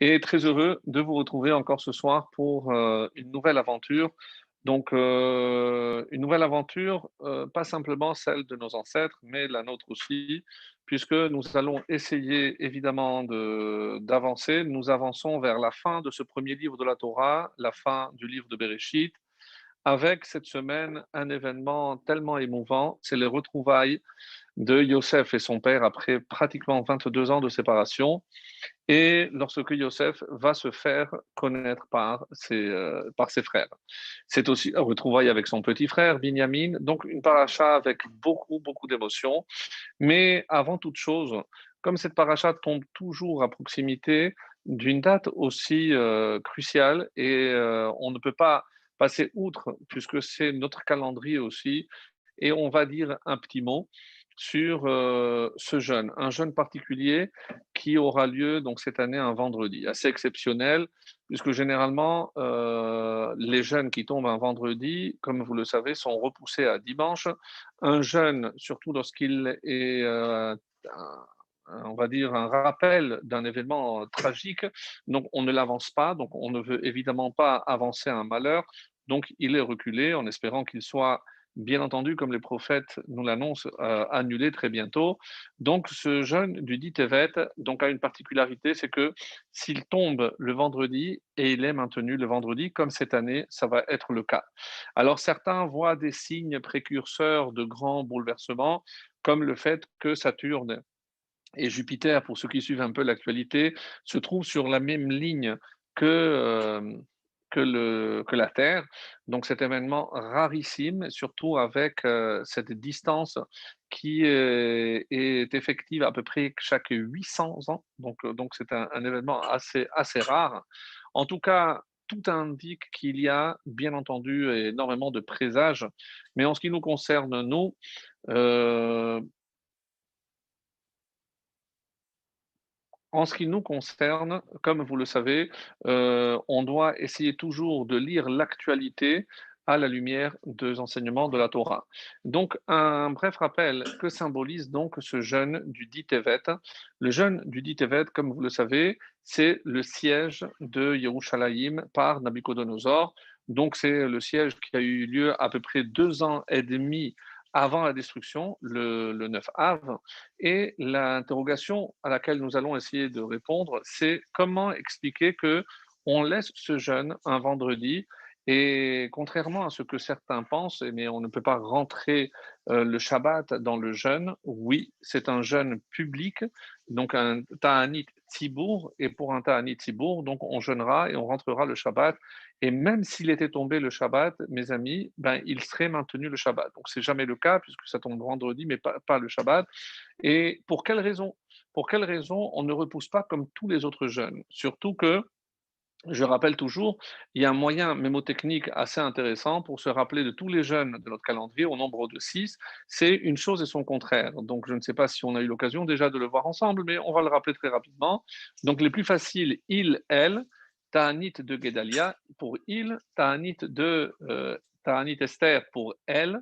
et très heureux de vous retrouver encore ce soir pour une nouvelle aventure. Donc, une nouvelle aventure, pas simplement celle de nos ancêtres, mais la nôtre aussi, puisque nous allons essayer évidemment d'avancer. Nous avançons vers la fin de ce premier livre de la Torah, la fin du livre de Bereshit, avec cette semaine un événement tellement émouvant, c'est les retrouvailles de Yosef et son père après pratiquement 22 ans de séparation. Et lorsque Yosef va se faire connaître par ses frères. C'est aussi un retrouvaille avec son petit frère, Binyamin, donc une paracha avec beaucoup, beaucoup d'émotions. Mais avant toute chose, comme cette paracha tombe toujours à proximité d'une date aussi cruciale, et on ne peut pas passer outre, puisque c'est notre calendrier aussi, et on va dire un petit mot sur ce jeûne, un jeûne particulier qui aura lieu donc cette année un vendredi, assez exceptionnel, puisque généralement les jeûnes qui tombent un vendredi, comme vous le savez, sont repoussés à dimanche. Un jeûne, surtout lorsqu'il est on va dire un rappel d'un événement tragique, donc on ne l'avance pas, donc on ne veut évidemment pas avancer un malheur, donc il est reculé en espérant qu'il soit bien entendu, comme les prophètes nous l'annoncent, annulé très bientôt. Donc ce jeûne du dit Tevet donc, a une particularité, c'est que s'il tombe le vendredi et il est maintenu le vendredi, comme cette année, ça va être le cas. Alors certains voient des signes précurseurs de grands bouleversements, comme le fait que Saturne et Jupiter, pour ceux qui suivent un peu l'actualité, se trouvent sur la même ligne que, que la Terre. Donc cet événement rarissime, surtout avec cette distance qui est effective à peu près chaque 800 ans. Donc c'est un événement assez rare. En tout cas, tout indique qu'il y a bien entendu énormément de présages, mais en ce qui nous concerne, nous, euh, en ce qui nous concerne, comme vous le savez, on doit essayer toujours de lire l'actualité à la lumière des enseignements de la Torah. Donc, un bref rappel, que symbolise donc ce jeûne du dit Tevet? Le jeûne du dit Tevet, comme vous le savez, c'est le siège de Yerushalayim par Nabucodonosor. Donc, c'est le siège qui a eu lieu à peu près 2 ans et demi avant la destruction, le 9 Av. Et l'interrogation à laquelle nous allons essayer de répondre, c'est comment expliquer que on laisse ce jeûne un vendredi et contrairement à ce que certains pensent, mais on ne peut pas rentrer le Shabbat dans le jeûne. Oui, c'est un jeûne public, donc un Ta'anit Tzibour, et pour un Ta'anit Tzibour, donc on jeûnera et on rentrera le Shabbat. Et même s'il était tombé le Shabbat, mes amis, ben, il serait maintenu le Shabbat. Donc c'est jamais le cas puisque ça tombe vendredi, mais pas le Shabbat. Et pour quelle raison? Pour quelle raison on ne repousse pas comme tous les autres jeunes? Surtout que, je rappelle toujours, il y a un moyen mémotechnique assez intéressant pour se rappeler de tous les jeunes de notre calendrier au nombre de 6. C'est une chose et son contraire. Donc, je ne sais pas si on a eu l'occasion déjà de le voir ensemble, mais on va le rappeler très rapidement. Donc, les plus faciles, il, elle, Ta'anit de Gedalia pour il, Ta'anit Esther pour elle.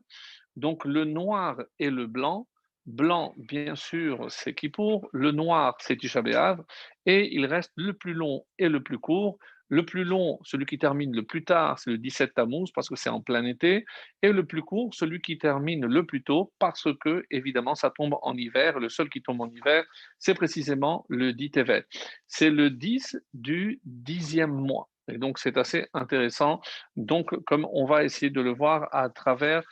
Donc le noir et le blanc. Blanc, bien sûr, c'est Kippour. Le noir, c'est Tisha B'Av. Et il reste le plus long et le plus court. Le plus long, celui qui termine le plus tard, c'est le 17 Tammuz, parce que c'est en plein été. Et le plus court, celui qui termine le plus tôt, parce que, évidemment, ça tombe en hiver. Le seul qui tombe en hiver, c'est précisément le 10 Tevet. C'est le 10 du 10e mois. Et donc, c'est assez intéressant. Donc, comme on va essayer de le voir à travers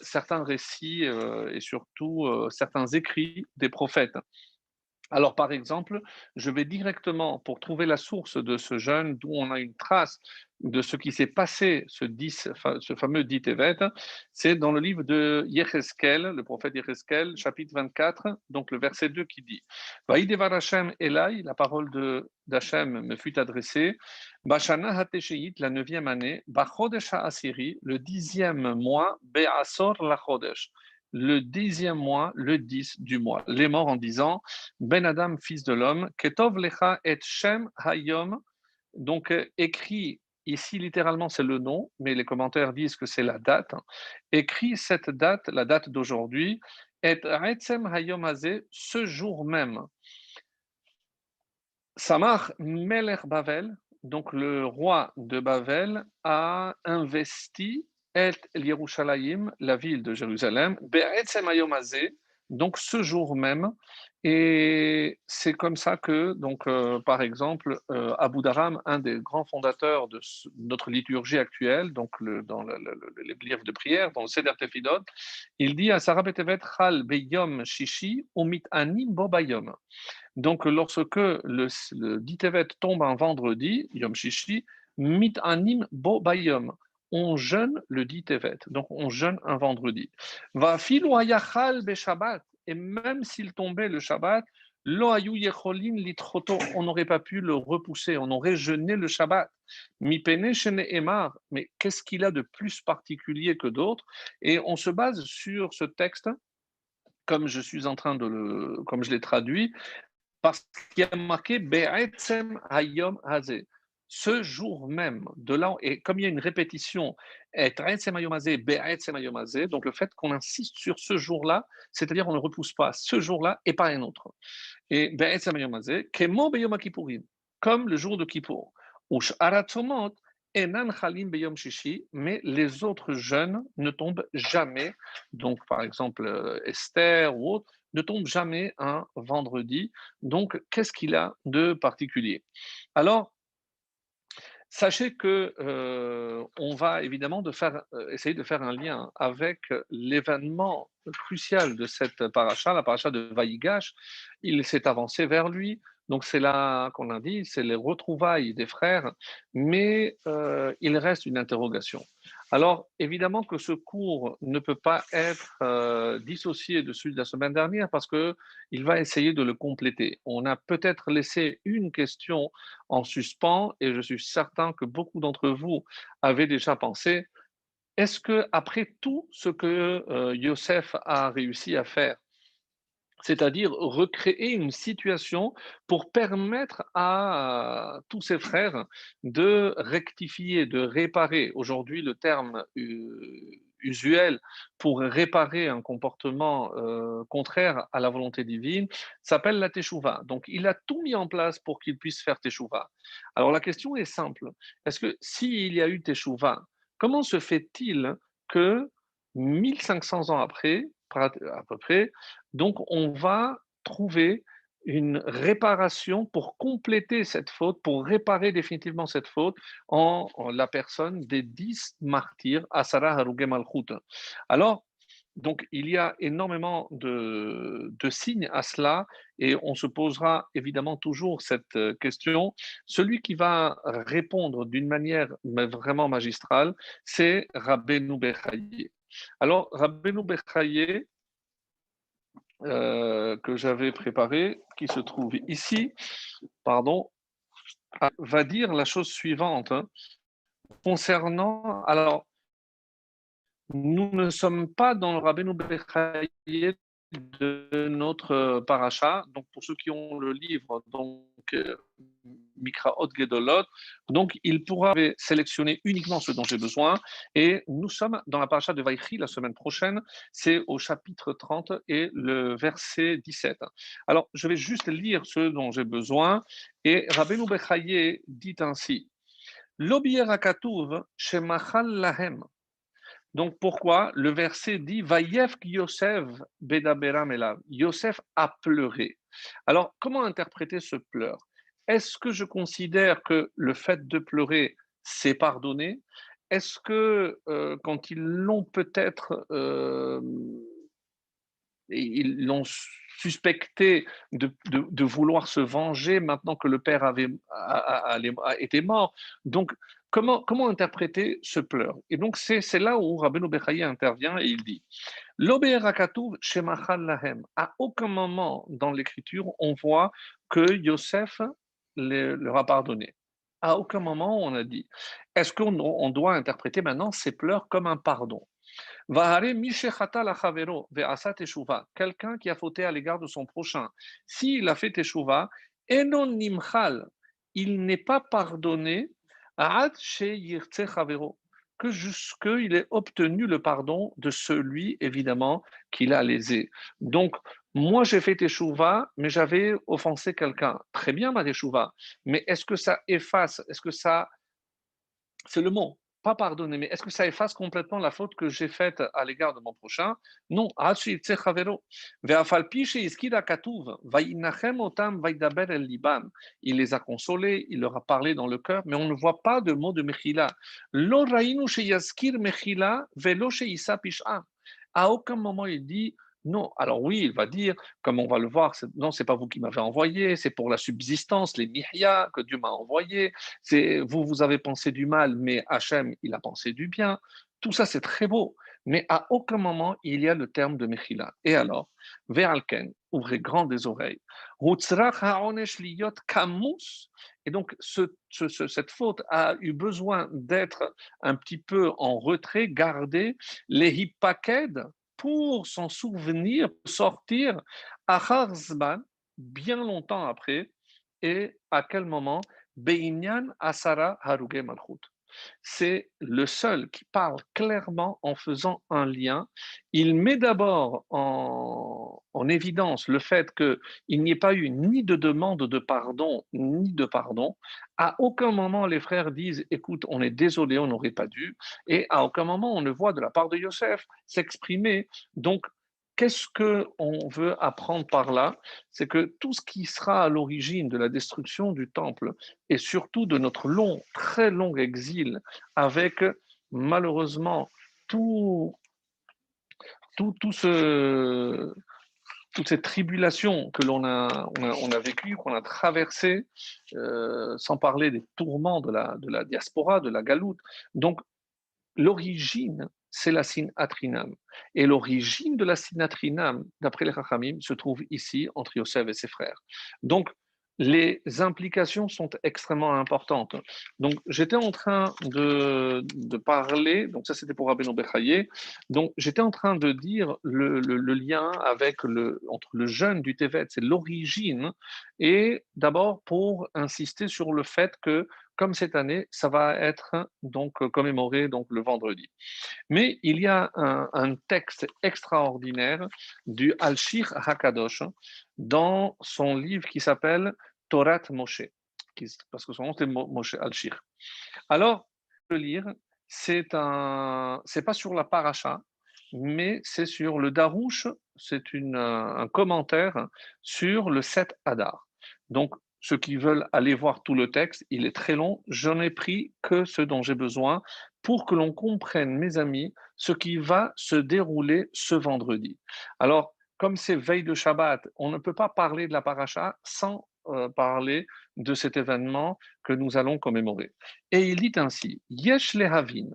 certains récits et surtout certains écrits des prophètes. Alors, par exemple, je vais directement, pour trouver la source de ce jeûne, d'où on a une trace de ce qui s'est passé, ce fameux dit Tevet, c'est dans le livre de Yecheskel, le prophète Yecheskel, chapitre 24, donc le verset 2 qui dit Vaïdevar Hashem Elai, la parole d'Hachem me fut adressée, Bashana Hatesheit, la 9e année, Bachodesh Asiri, le 10e mois, Be'asor la Chodesh, le 10e mois, le 10 du mois. Les morts en disant ben Adam, fils de l'homme, Ketov lecha et Shem hayom, donc écrit ici littéralement c'est le nom, mais les commentaires disent que c'est la date. Écrit cette date, la date d'aujourd'hui, et Etzem hayom hazeh, ce jour même. Samar Melech Bavel, donc le roi de Bavel, a investi Et Yerushalayim, la ville de Jérusalem, Be'etzem Hayom Hazeh, donc ce jour même. Et c'est comme ça que, donc, par exemple, Abu Dharam, un des grands fondateurs de notre liturgie actuelle, donc dans les livres de prière, dans le Seder Tefilot, il dit à Sarah Betevet Chal Beyom Shishi Umit Anim Bo Bayom. Donc, lorsque le dit Tevet tombe un vendredi, Yom Shishi, mit anim bo bayom. On jeûne le dit Tevet, donc on jeûne un vendredi. Va filu hayachal be Shabbat, et même s'il tombait le Shabbat, lo hayu yecholin litroto, on n'aurait pas pu le repousser, on aurait jeûné le Shabbat. Mi pene shene emar, mais qu'est-ce qu'il a de plus particulier que d'autres? Et on se base sur ce texte, comme je suis en train comme je l'ai traduit, parce qu'il y a marqué Be'etzem Hayom Hazeh. Ce jour même, de là, et comme il y a une répétition, Be'etzem Hayom Hazeh, Be'etzem Hayom Hazeh, donc le fait qu'on insiste sur ce jour-là, c'est-à-dire on ne repousse pas ce jour-là et pas un autre. Et Be'etzem Hayom Hazeh, Kemo Beyom Kippourim, comme le jour de Kippour. Ush Aratzomot, Enan Chalim Beyom Shishi, mais les autres jeûnes ne tombent jamais. Donc, par exemple, Esther ou autre, ne tombe jamais un vendredi. Donc, qu'est-ce qu'il a de particulier? Alors, sachez que on va évidemment essayer de faire un lien avec l'événement crucial de cette paracha, la paracha de Vaïgash. Il s'est avancé vers lui, donc c'est là qu'on a dit, c'est les retrouvailles des frères, mais il reste une interrogation. Alors évidemment que ce cours ne peut pas être dissocié de celui de la semaine dernière parce que il va essayer de le compléter. On a peut-être laissé une question en suspens et je suis certain que beaucoup d'entre vous avaient déjà pensé, est-ce que après tout ce que Yosef a réussi à faire, c'est-à-dire recréer une situation pour permettre à tous ses frères de rectifier, de réparer. Aujourd'hui, le terme usuel pour réparer un comportement contraire à la volonté divine s'appelle la teshuva. Donc, il a tout mis en place pour qu'il puisse faire teshuva. Alors, la question est simple. Est-ce que s'il y a eu teshuva, comment se fait-il que 1500 ans après, à peu près, donc, on va trouver une réparation pour compléter cette faute, pour réparer définitivement cette faute en la personne des 10 martyrs, Asara Harugé Malchut. Alors, donc, il y a énormément de signes à cela et on se posera évidemment toujours cette question. Celui qui va répondre d'une manière vraiment magistrale, c'est Rabbeinu Bechaye. Alors, Rabbeinu Bechaye, que j'avais préparé, qui se trouve ici, pardon, va dire la chose suivante hein, concernant. Alors, nous ne sommes pas dans le Rabbeinu Bechaye de notre paracha. Donc, pour ceux qui ont le livre, donc Mikraot Gedolot, donc il pourra sélectionner uniquement ce dont j'ai besoin. Et nous sommes dans la paracha de Vaïchi la semaine prochaine, c'est au chapitre 30 et le verset 17. Alors, je vais juste lire ce dont j'ai besoin. Et Rabbeinu Bechaye dit ainsi Lo bi'erakatuv shemachal lahem. Donc pourquoi le verset dit Vayev Yosef bedaberam elav. Yosef a pleuré. Alors comment interpréter ce pleur? Est-ce que je considère que le fait de pleurer, c'est pardonné? Est-ce que quand ils l'ont peut-être ils l'ont suspecté de vouloir se venger maintenant que le père était mort. Donc, comment interpréter ce pleur? Et donc, c'est là où Rabbeinu Bechaye intervient et il dit L'Oberakatuv shemachal lahem. À aucun moment dans l'écriture, on voit que Yosef leur a pardonné. À aucun moment, on a dit. Est-ce qu'on doit interpréter maintenant ces pleurs comme un pardon? Quelqu'un qui a fauté à l'égard de son prochain, s'il a fait teshuva, enon nimchal, il n'est pas pardonné que jusqu'il ait obtenu le pardon de celui, évidemment, qu'il a lésé. Donc, Moi, j'ai fait teshuva, mais j'avais offensé quelqu'un. Très bien, ma teshuva. Mais est-ce que ça efface, est-ce que ça c'est le mot, pas pardonner, mais est-ce que ça efface complètement la faute que j'ai faite à l'égard de mon prochain? Non. עד שיצא חברו. ואף על פי שהזכיר הכתוב, וינחם אותם וידבר אל ליבם. Il les a consolés, il leur a parlé dans le cœur, mais on ne voit pas de mot de mechila. לא ראינו שיזכיר מחילה ולא שיישא פשעם. À aucun moment il dit non. Alors oui, il va dire, comme on va le voir, non, c'est pas vous qui m'avez envoyé, c'est pour la subsistance, les mihya que Dieu m'a envoyé. C'est vous, vous avez pensé du mal, mais Hachem, il a pensé du bien. Tout ça, c'est très beau. Mais à aucun moment, il y a le terme de Mechila. Et alors, Ve'alken, ouvrez grand des oreilles. Hutzrach ha'onesh liyot kamus. Et donc, cette faute a eu besoin d'être un petit peu en retrait, gardée, les hippaked, pour s'en souvenir, sortir, achar zman, bien longtemps après. Et à quel moment? Beinyan Asara Haruge Malchut. C'est le seul qui parle clairement en faisant un lien. Il met d'abord en évidence le fait qu'il n'y ait pas eu ni de demande de pardon, ni de pardon. À aucun moment les frères disent écoute, on est désolé, on n'aurait pas dû. Et à aucun moment on ne voit de la part de Yosef s'exprimer. Donc, qu'est-ce qu'on veut apprendre par là? C'est que tout ce qui sera à l'origine de la destruction du temple et surtout de notre long, très long exil avec malheureusement tout, tout ce, toutes ces tribulations que on a vécues, qu'on a traversées, sans parler des tourments de la diaspora, de la galoute. Donc, l'origine, c'est la sinatrinam. Et l'origine de la sinatrinam, d'après les Chachamim, se trouve ici, entre Yosef et ses frères. Donc, les implications sont extrêmement importantes. Donc, j'étais en train de parler, donc ça c'était pour Rabbeinu Bechaye, donc j'étais en train de dire le lien entre le jeûne du Tevet, c'est l'origine, et d'abord pour insister sur le fait que comme cette année, ça va être donc commémoré donc le vendredi. Mais il y a un texte extraordinaire du Al-Shir Hakadosh dans son livre qui s'appelle Torat Moshe, parce que son nom c'est Moshe Al-Shir. Alors, le lire, c'est pas sur la paracha, mais c'est sur le Darouche, c'est un commentaire sur le 7 Adar. Donc, ceux qui veulent aller voir tout le texte, il est très long. Je n'ai pris que ce dont j'ai besoin pour que l'on comprenne, mes amis, ce qui va se dérouler ce vendredi. Alors, comme c'est veille de Shabbat, on ne peut pas parler de la paracha sans parler de cet événement que nous allons commémorer. Et il dit ainsi, Yesh lehavin,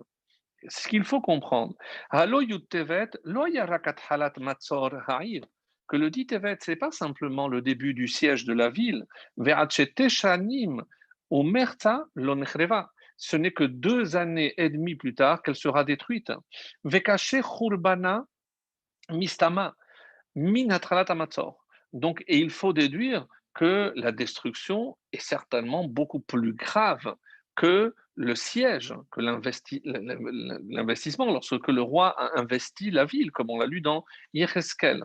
ce qu'il faut comprendre, Halo Yud-Tevet, lo yarakat halat matzor ha'ir, que le dit Tevet, ce n'est pas simplement le début du siège de la ville, ve'at teshanim umerta lo nechreva, ce n'est que 2 années et demie plus tard qu'elle sera détruite. Ve'kache churbana mistama min hatralat hamatzor. Donc, et il faut déduire que la destruction est certainement beaucoup plus grave que le siège, que l'investissement, lorsque le roi a investi la ville, comme on l'a lu dans Yecheskel.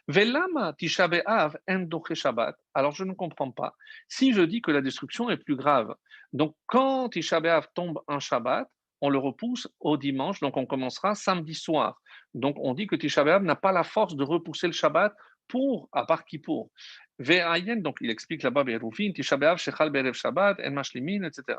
Velama Tisha B'Av en doche Shabbat. Alors je ne comprends pas. Si je dis que la destruction est plus grave, donc quand Tisha B'Av tombe un Shabbat, on le repousse au dimanche, donc on commencera samedi soir. Donc on dit que Tisha B'Av n'a pas la force de repousser le Shabbat à part Kippour. Ve'ayen, donc il explique là-bas, Be'eruvin, Tisha B'Av, Shechal Be'erev Shabbat, En Mashlimin, etc.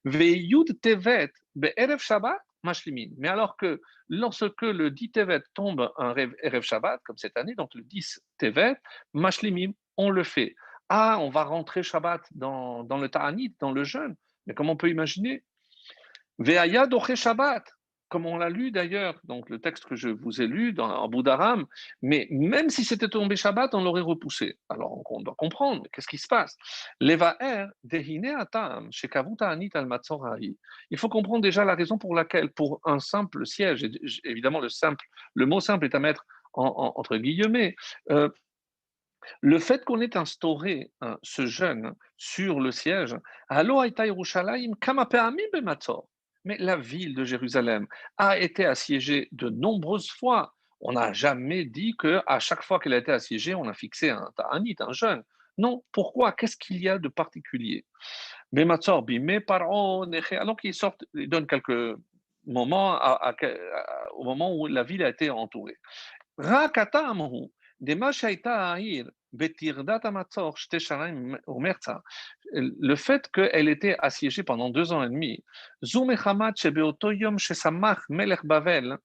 Ve'yud Tevet, Be'erev Shabbat, Mashlimin. Mais alors que lorsque le 10 Tevet tombe un Erev Shabbat, comme cette année, donc le 10 Tevet, Mashlimim, on le fait. Ah, on va rentrer Shabbat dans le Ta'anit, dans le jeûne. Mais comment on peut imaginer? Ve'aya doche Shabbat, comme on l'a lu d'ailleurs, donc le texte que je vous ai lu en Boudaram, mais même si c'était tombé Shabbat, on l'aurait repoussé. Alors on doit comprendre, qu'est-ce qui se passe? Levaer dehine atam shekavuta anit al matzorai. Il faut comprendre déjà la raison pour laquelle, pour un simple siège, et évidemment le mot simple est à mettre entre guillemets, le fait qu'on ait instauré ce jeûne sur le siège, Allo Haïta Yerushalayim kama pe'amim b'matzor. Mais la ville de Jérusalem a été assiégée de nombreuses fois. On n'a jamais dit qu'à chaque fois qu'elle a été assiégée, on a fixé un ta'anit, un jeûne. Non, pourquoi? Qu'est-ce qu'il y a de particulier? Mais Matzor, mais Paro, donc ils sortent, ils donnent quelques moments au moment où la ville a été entourée. רק הטעם דמה שהייתה העיר בטרדת המצור 2 שנים ומרצה, le fait qu'elle était assiégée pendant 2 ans et demi, זו מחמת שבאותו יום ששמח מלך בבל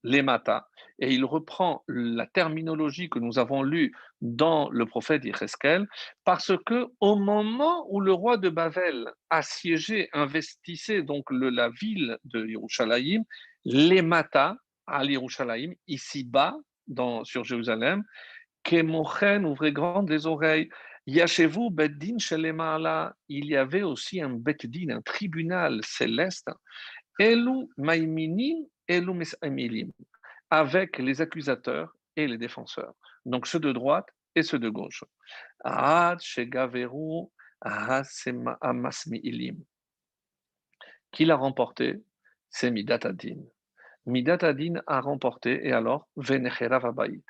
Lemata, et il reprend la terminologie que nous avons lue dans le prophète Yecheskel, parce que au moment où le roi de Bavel assiégeait, investissait donc la ville de Yerushalayim, Lemata, à Yerushalayim, ici-bas, sur Jérusalem, Kemochen, ouvrez grandes les oreilles, Yashevu Beddin Shelemala, il y avait aussi un Beddin, un tribunal céleste, Elu Maiminim, Elu Misamilim, avec les accusateurs et les défenseurs. Donc ceux de droite et ceux de gauche. Ad Shegaveru Amasmi'ilim. Qui l'a remporté? C'est Midat Adin. Midat Adin a remporté, et alors, Venecherav Abayit.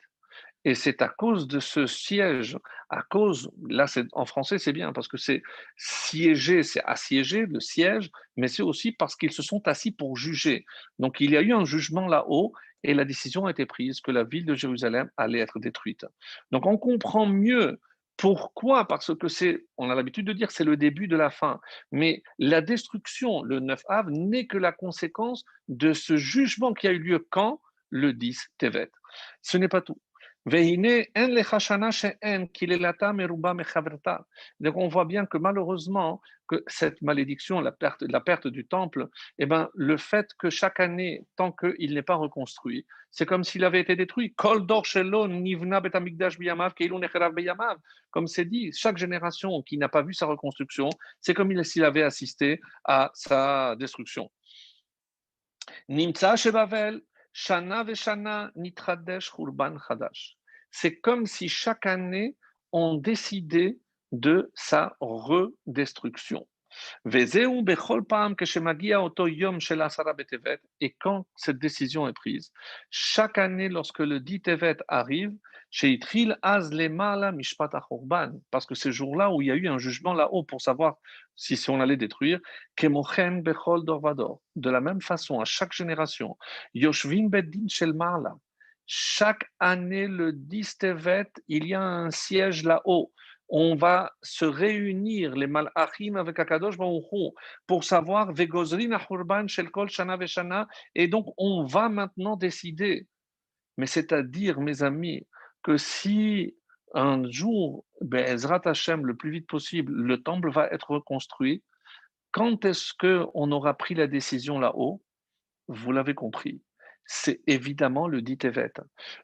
Et c'est à cause de ce siège, à cause, là en français c'est bien parce que c'est siéger, c'est assiéger, le siège, mais c'est aussi parce qu'ils se sont assis pour juger. Donc il y a eu un jugement là-haut et la décision a été prise que la ville de Jérusalem allait être détruite. Donc on comprend mieux pourquoi, parce que on a l'habitude de dire c'est le début de la fin, mais la destruction, le 9 Av, n'est que la conséquence de ce jugement qui a eu lieu quand? Le 10 Tevet. Ce n'est pas tout. Donc on voit bien que malheureusement, que cette malédiction, la perte du temple, eh ben, le fait que chaque année, tant qu'il n'est pas reconstruit, c'est comme s'il avait été détruit. Comme c'est dit, chaque génération qui n'a pas vu sa reconstruction, c'est comme s'il avait assisté à sa destruction. Nimtza Shebavel, Shana veshana nitradesh churban chadash. C'est comme si chaque année, on décidait de sa redestruction. Vezeu bechol pam keshemagia oto yom shel asara betevet. Et quand cette décision est prise, chaque année, lorsque le dit Tevet arrive, sheitril az lemala mishpat achorban, parce que c'est le jour-là où il y a eu un jugement là-haut pour savoir si on allait détruire, kemochen bechol dorvador. De la même façon, à chaque génération, yoshvim beddin shel mala. Chaque année, le 10 Tevet, il y a un siège là-haut. On va se réunir, les malachim avec Akadosh Baruch Hu, pour savoir Vegozrin Ahurban Shel Kol Shana Veshana, et donc on va maintenant décider. Mais c'est-à-dire, mes amis, que si un jour, Be'ezrat Hashem, le plus vite possible, le temple va être reconstruit, quand est-ce qu'on aura pris la décision là-haut? Vous l'avez compris, c'est évidemment le dit Tevet.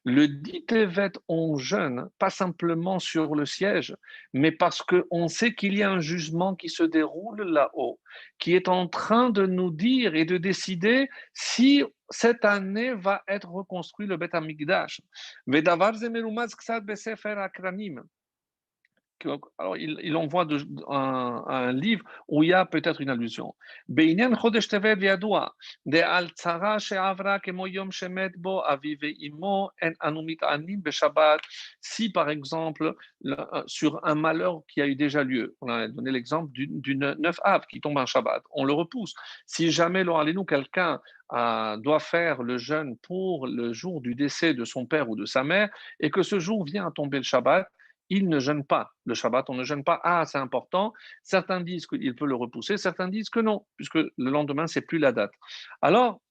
Le dit Tevet, on jeûne, pas simplement sur le siège, mais parce qu'on sait qu'il y a un jugement qui se déroule là-haut, qui est en train de nous dire et de décider si cette année va être reconstruit le Bet Amikdash. Vedavar ze merumaz ksat besefer akranim. Alors, il envoie un livre où il y a peut-être une allusion. בעניין חודש טבת ידוע, דעל צרה שעברה כמו יום שמת בו אבי ואמו, אין אנו מתענים בשבת. Si, par exemple, sur un malheur qui a eu déjà lieu, on a donné l'exemple du 9 Av qui tombe un Shabbat, on le repousse. Si jamais, nous quelqu'un doit faire le jeûne pour le jour du décès de son père ou de sa mère, et que ce jour vient à tomber le Shabbat, il ne jeûne pas. Le Shabbat, on ne jeûne pas. Ah, c'est important. Certains disent qu'il peut le repousser, certains disent que non, puisque le lendemain, c'est plus la date. Alors,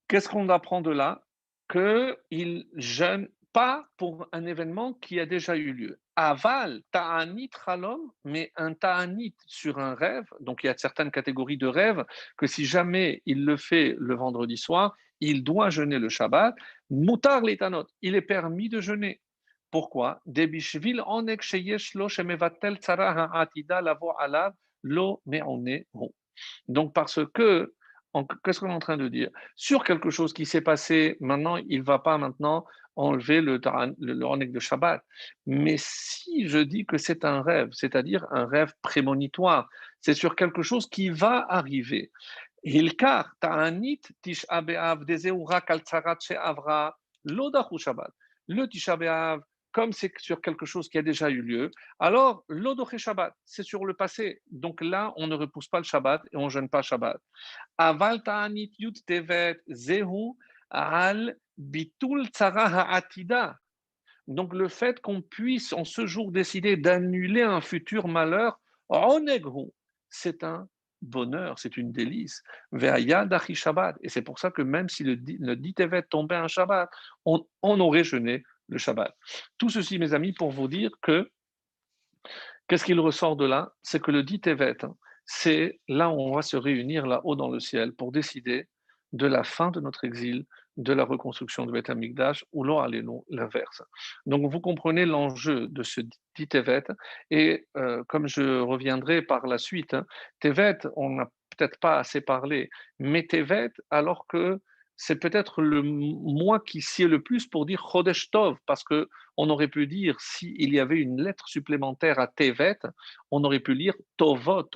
qu'est-ce qu'on apprend de là? Qu'il jeûne pas pour un événement qui a déjà eu lieu. Aval, ta'anit chalom, mais un ta'anit sur un rêve, donc il y a certaines catégories de rêves que si jamais il le fait le vendredi soir, il doit jeûner le Shabbat. Mutar l'étanot, il est permis de jeûner. Pourquoi? Donc, parce que, qu'est-ce qu'on est en train de dire? Sur quelque chose qui s'est passé, maintenant, il ne va pas maintenant enlever le Oneg de Shabbat. Mais si je dis que c'est un rêve, c'est-à-dire un rêve prémonitoire, c'est sur quelque chose qui va arriver. Hilkar, ta'anit, Tisha B'Av, Dezeu rak al tzarat she'avra, lo dachu Shabbat. Le Tisha B'Av, comme c'est sur quelque chose qui a déjà eu lieu, alors lo doché Shabbat, c'est sur le passé. Donc là, on ne repousse pas le Shabbat et on ne jeûne pas Shabbat. Aval ta'anit yut tevet, zehu al bitul tzara ha'atida. Donc le fait qu'on puisse en ce jour décider d'annuler un futur malheur, oneghu, c'est un bonheur, c'est une délice. Ve'aya dachi Shabbat. Et c'est pour ça que même si le dit Tevet tombait un Shabbat, on aurait jeûné le Shabbat. Tout ceci, mes amis, pour vous dire que qu'est-ce qu'il ressort de là? C'est que le dit Tevet, c'est là où on va se réunir là-haut dans le ciel pour décider de la fin de notre exil, de la reconstruction de Beth Amikdash, ou là, allez-nous l'inverse. Donc vous comprenez l'enjeu de ce dit Tevet, et comme je reviendrai par la suite, Tevet, on n'a peut-être pas assez parlé, mais Tevet, alors que c'est peut-être le mois qui sied le plus pour dire Chodesh Tov, parce que on aurait pu dire, s'il y avait une lettre supplémentaire à Tevet, on aurait pu lire Tovot.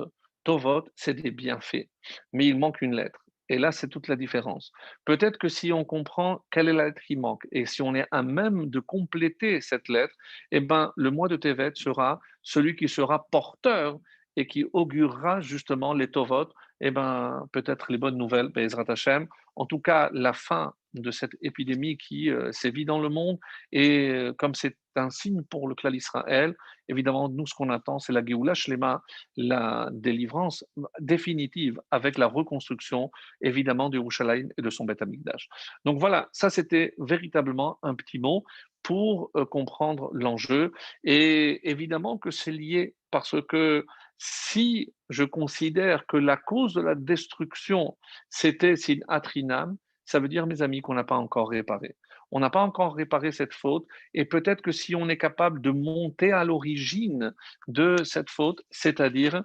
Tovot, c'est des bienfaits. Mais il manque une lettre. Et là, c'est toute la différence. Peut-être que si on comprend quelle est la lettre qui manque, et si on est à même de compléter cette lettre, eh ben, le mois de Tevet sera celui qui sera porteur et qui augurera justement les Tovot, eh ben, peut-être les bonnes nouvelles, Bezrat Hashem. En tout cas, la fin de cette épidémie qui sévit dans le monde, et comme c'est un signe pour le clan Israël, évidemment, nous, ce qu'on attend, c'est la Géoula Shlema, la délivrance définitive avec la reconstruction, évidemment, de Yerushalayim et de son Beth Amikdash. Donc voilà, ça, c'était véritablement un petit mot pour comprendre l'enjeu. Et évidemment que c'est lié parce que si je considère que la cause de la destruction, c'était Sin Atrinam, ça veut dire, mes amis, qu'on n'a pas encore réparé. On n'a pas encore réparé cette faute, et peut-être que si on est capable de monter à l'origine de cette faute, c'est-à-dire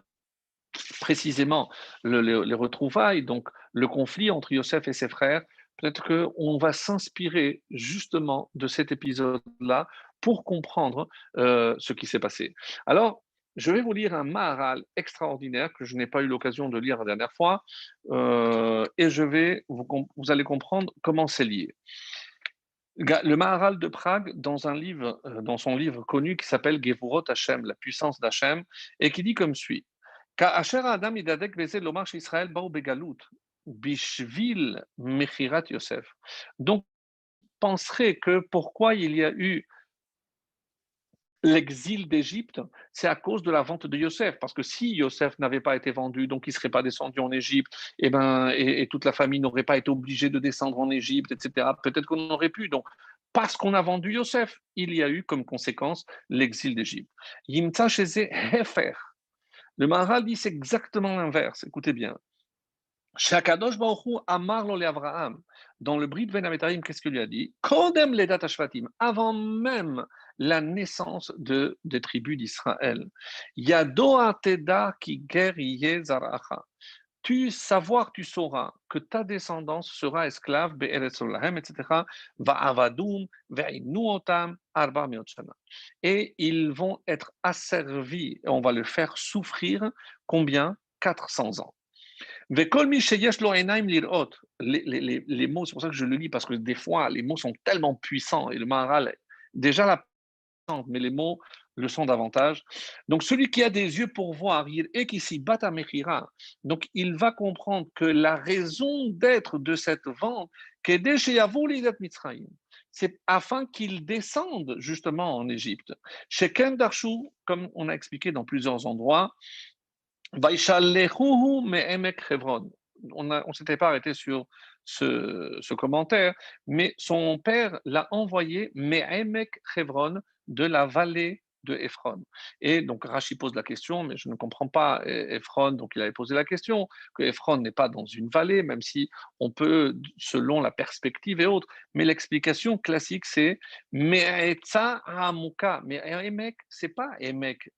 précisément les retrouvailles, donc le conflit entre Yosef et ses frères, peut-être qu'on va s'inspirer justement de cet épisode-là pour comprendre ce qui s'est passé. Alors, je vais vous lire un Maharal extraordinaire que je n'ai pas eu l'occasion de lire la dernière fois, et vous allez comprendre comment c'est lié. Le Maharal de Prague, dans son livre connu qui s'appelle Gevurot Hashem, la puissance d'Hachem, et qui dit comme suit: Ka'asher Adam idadek beze lomar Israël ba'u begalut bishvil mechirat Yosef. Donc, penserait que pourquoi il y a eu l'exil d'Égypte, c'est à cause de la vente de Yosef. Parce que si Yosef n'avait pas été vendu, donc il ne serait pas descendu en Égypte, et toute la famille n'aurait pas été obligée de descendre en Égypte, etc. Peut-être qu'on aurait pu. Donc, parce qu'on a vendu Yosef, il y a eu comme conséquence l'exil d'Égypte. Yimtsa Sheze Hefer. Le Maharal dit c'est exactement l'inverse. Écoutez bien. Shakadosh Baruch Hu amar lo le Avraham. Dans le Brit Ben Amitayim, qu'est-ce qu'il lui a dit? Kodem ledat hashvatim, avant même la naissance des tribus d'Israël. Yado ateda ki ger yeh zaracha. Tu sauras que ta descendance sera esclave, be'eretz olahem, etc. Va'avadum, ve'inu otam, arba miot shana. Et ils vont être asservis, et on va le faire souffrir, combien? 400 ans. Les mots, c'est pour ça que je le lis, parce que des fois, les mots sont tellement puissants, et le Maharal, déjà la puissance, mais les mots le sont davantage. Donc, celui qui a des yeux pour voir, il est qu'ici, Bata Mechira, donc il va comprendre que la raison d'être de cette vente, c'est afin qu'il descende justement en Égypte. Chez Ken Darshu, comme on a expliqué dans plusieurs endroits, on ne s'était pas arrêté sur ce commentaire, mais son père l'a envoyé Me'emek Chevron, de la vallée de Ephron. Et donc Rashi pose la question, mais je ne comprends pas Ephron, donc il avait posé la question, que Ephron n'est pas dans une vallée, même si on peut, selon la perspective et autres, mais l'explication classique c'est Me'etza Hamuka. Mais Emek, c'est pas Emek,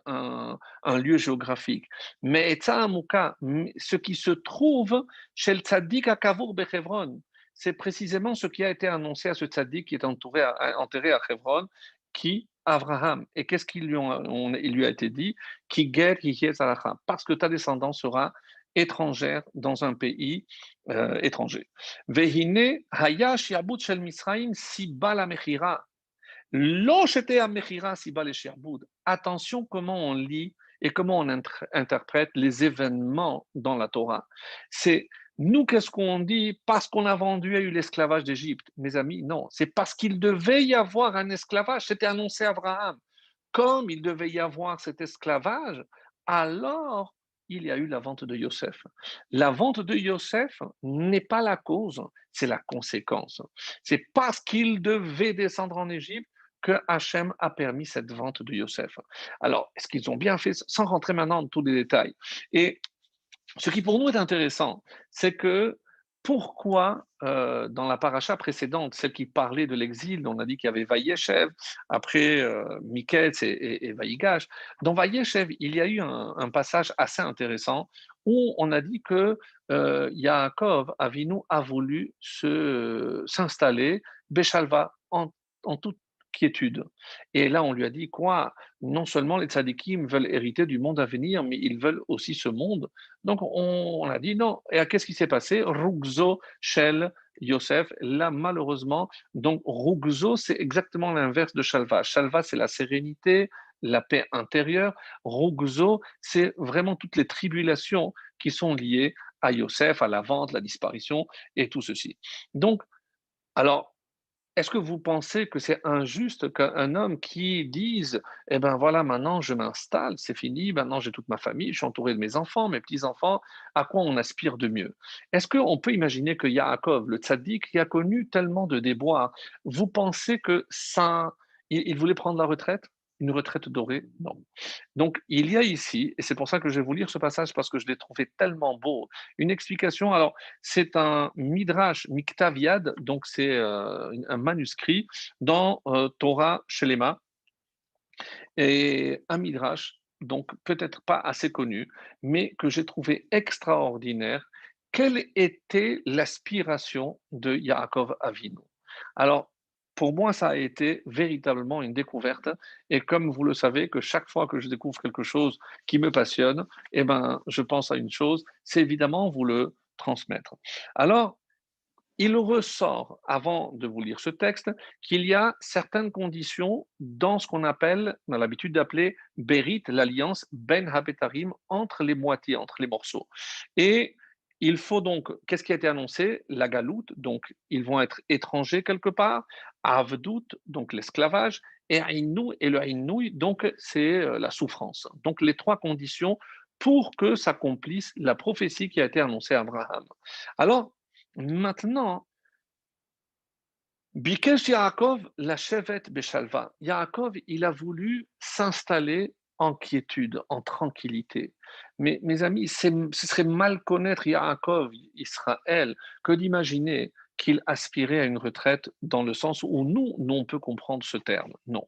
un lieu géographique. Mais Etzahamuka, ce qui se trouve chez le tzaddik à Kavour Bechevron, c'est précisément ce qui a été annoncé à ce tzaddik qui est enterré à Hebron, qui Abraham. Et qu'est-ce qu'il lui a été dit? Qui guère, qui parce que ta descendance sera étrangère dans un pays étranger. Vehine haya shi'abud shel Misraim siba la mechira. Lo shete ha-mechira siba le shi'abud. Attention comment on lit et comment on interprète les événements dans la Torah. C'est nous, qu'est-ce qu'on dit? Parce qu'on a vendu, a eu l'esclavage d'Égypte. Mes amis, non. C'est parce qu'il devait y avoir un esclavage. C'était annoncé à Abraham. Comme il devait y avoir cet esclavage, alors il y a eu la vente de Yosef. La vente de Yosef n'est pas la cause, c'est la conséquence. C'est parce qu'il devait descendre en Égypte que Hachem a permis cette vente de Yosef. Alors, est-ce qu'ils ont bien fait, sans rentrer maintenant dans tous les détails? Et ce qui pour nous est intéressant, c'est que pourquoi dans la paracha précédente, celle qui parlait de l'exil, on a dit qu'il y avait Vaïeshev, après Miketz et Vaïgash, dans Vaïeshev, il y a eu un passage assez intéressant où on a dit que Yaakov Avinu a voulu s'installer Béchalva en toute quiétude. Et là, on lui a dit quoi? Non seulement les tzadikim veulent hériter du monde à venir, mais ils veulent aussi ce monde. Donc, on a dit non. Et qu'est-ce qui s'est passé? Rugzo Shel Yosef. Là, malheureusement, donc Rugzo, c'est exactement l'inverse de Shalva. Shalva, c'est la sérénité, la paix intérieure. Rugzo, c'est vraiment toutes les tribulations qui sont liées à Yosef, à la vente, la disparition et tout ceci. Donc, alors, est-ce que vous pensez que c'est injuste qu'un homme qui dise, eh ben voilà, maintenant je m'installe, c'est fini, maintenant j'ai toute ma famille, je suis entouré de mes enfants, mes petits-enfants, à quoi on aspire de mieux? Est-ce qu'on peut imaginer que Yaakov, le tzaddik, qui a connu tellement de déboires, vous pensez que ça, il voulait prendre la retraite? Une retraite dorée? Non. Donc, il y a ici, et c'est pour ça que je vais vous lire ce passage parce que je l'ai trouvé tellement beau, une explication. Alors, c'est un midrash Miktav Yad, donc c'est un manuscrit dans Torah Shelema, et un midrash, donc peut-être pas assez connu, mais que j'ai trouvé extraordinaire. Quelle était l'aspiration de Yaakov Avinu? Alors, pour moi, ça a été véritablement une découverte. Et comme vous le savez, que chaque fois que je découvre quelque chose qui me passionne, eh ben, je pense à une chose, c'est évidemment vous le transmettre. Alors, il ressort, avant de vous lire ce texte, qu'il y a certaines conditions dans ce qu'on appelle, on a l'habitude d'appeler Berit, l'alliance Ben Habetarim, entre les moitiés, entre les morceaux. Et il faut donc, qu'est-ce qui a été annoncé? La galoute, donc ils vont être étrangers quelque part, Avdout, donc l'esclavage, et Aïnou, et le Aïnouï, donc c'est la souffrance. Donc les trois conditions pour que s'accomplisse la prophétie qui a été annoncée à Abraham. Alors, maintenant, Bikesh Yaakov la Shevet Beshalva. Yaakov, il a voulu s'installer en quiétude, en tranquillité. Mais mes amis, ce serait mal connaître Yaakov, Israël, que d'imaginer qu'il aspirait à une retraite dans le sens où nous, on peut comprendre ce terme. Non.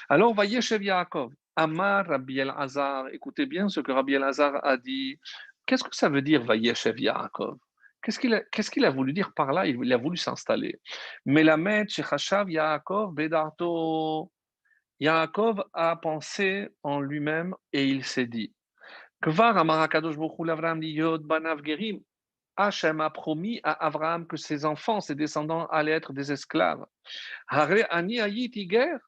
Alors, Vayeshev Yaakov, Amar Rabbi El-Hazar, écoutez bien ce que Rabbi El-Hazar a dit. Qu'est-ce que ça veut dire Vayeshev Yaakov? Qu'est-ce qu'il a voulu dire par là? Il a voulu s'installer. Melamed Shechashav Yaakov Bedarto. Yaakov a pensé en lui-même et il s'est dit Kvar Amar HaKadosh Baruch Hu l'Avraham liyot banav gerim. Hachem a promis à Abraham que ses enfants, ses descendants allaient être des esclaves. Hare ani hayiti ger.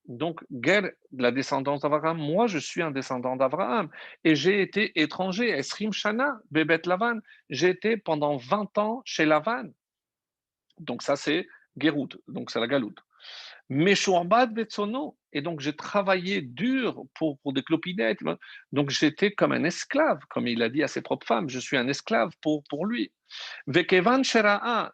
Donc, Ger, la descendance d'Abraham, moi je suis un descendant d'Abraham et j'ai été étranger, Esrim Shana, Bébet Lavan, j'ai été pendant 20 ans chez Lavan. Donc ça c'est Gerut, donc c'est la galoute. Meshuambad Betsono, et donc j'ai travaillé dur pour des clopinettes, donc j'étais comme un esclave, comme il a dit à ses propres femmes, je suis un esclave pour lui. Vekevan Shera'a,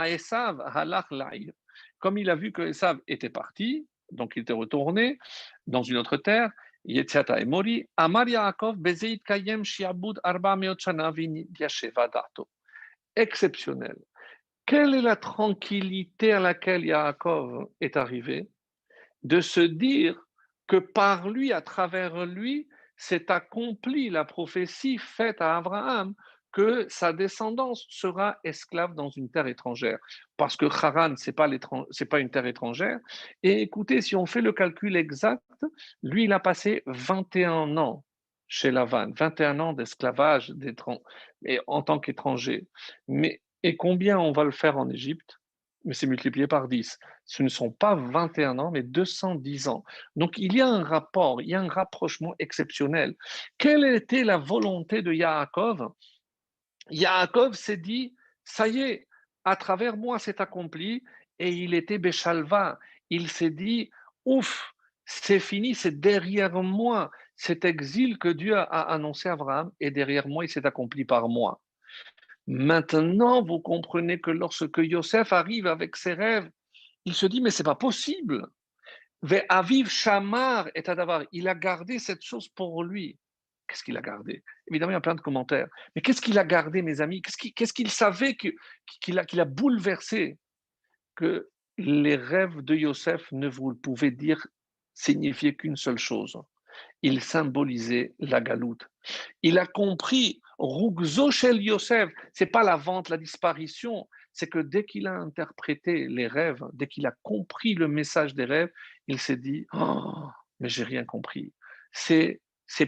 Esav Halach Laïr. Comme il a vu que Esav était parti, donc il était retourné dans une autre terre, Yetziata et Mori, Amar Yaakov Bezeit Kayem Shiabud Arba Meot Shana Yasheva Dato. Exceptionnel. Quelle est la tranquillité à laquelle Yaakov est arrivé? De se dire que par lui, à travers lui, s'est accomplie la prophétie faite à Abraham que sa descendance sera esclave dans une terre étrangère. Parce que Haran, c'est pas une terre étrangère. Et écoutez, si on fait le calcul exact, lui, il a passé 21 ans chez Lavan, 21 ans d'esclavage et en tant qu'étranger. Mais, et combien on va le faire en Égypte? Mais c'est multiplié par 10. Ce ne sont pas 21 ans, mais 210 ans. Donc il y a un rapport, il y a un rapprochement exceptionnel. Quelle était la volonté de Yaakov? Yaakov s'est dit, ça y est, à travers moi c'est accompli, et il était Béchalva. Il s'est dit, ouf, c'est fini, c'est derrière moi. Cet exil que Dieu a annoncé à Abraham est derrière moi, il s'est accompli par moi. Maintenant, vous comprenez que lorsque Yosef arrive avec ses rêves, il se dit, mais c'est pas possible. Aviv Shamar et Adavar, il a gardé cette chose pour lui. Qu'est-ce qu'il a gardé? Évidemment, il y a plein de commentaires. Mais qu'est-ce qu'il a gardé, mes amis? Qu'est-ce qu'il savait qu'il a bouleversé? Que les rêves de Yosef ne vous pouvaient dire signifier qu'une seule chose. Il symbolisait la galoute. Il a compris, Rugzo Shel Yosef, c'est pas la vente, la disparition, c'est que dès qu'il a interprété les rêves, dès qu'il a compris le message des rêves, il s'est dit, oh, mais j'ai rien compris. C'est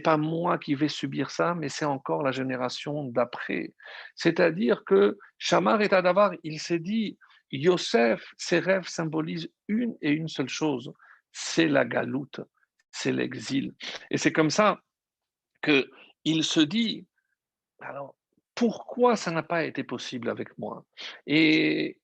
pas moi qui vais subir ça, mais c'est encore la génération d'après. C'est-à-dire que Shamar et Adavar, il s'est dit, Yosef, ses rêves symbolisent une et une seule chose, c'est la galoute, c'est l'exil. Et c'est comme ça que il se dit, alors pourquoi ça n'a pas été possible avec moi? Et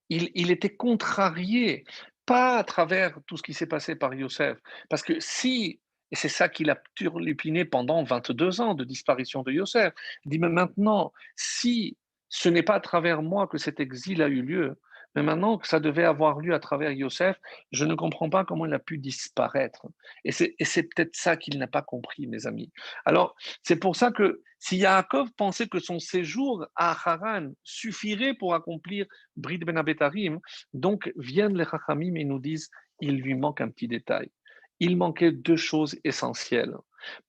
il était contrarié, pas à travers tout ce qui s'est passé par Yosef, parce que si, et c'est ça qu'il a turlupiné pendant 22 ans de disparition de Yosef, il dit, mais maintenant, si ce n'est pas à travers moi que cet exil a eu lieu, mais maintenant que ça devait avoir lieu à travers Yosef, je ne comprends pas comment il a pu disparaître. Et c'est peut-être ça qu'il n'a pas compris, mes amis. Alors, c'est pour ça que si Yaakov pensait que son séjour à Haran suffirait pour accomplir Brit Ben Abetarim, donc viennent les Chachamim et nous disent il lui manque un petit détail. Il manquait deux choses essentielles.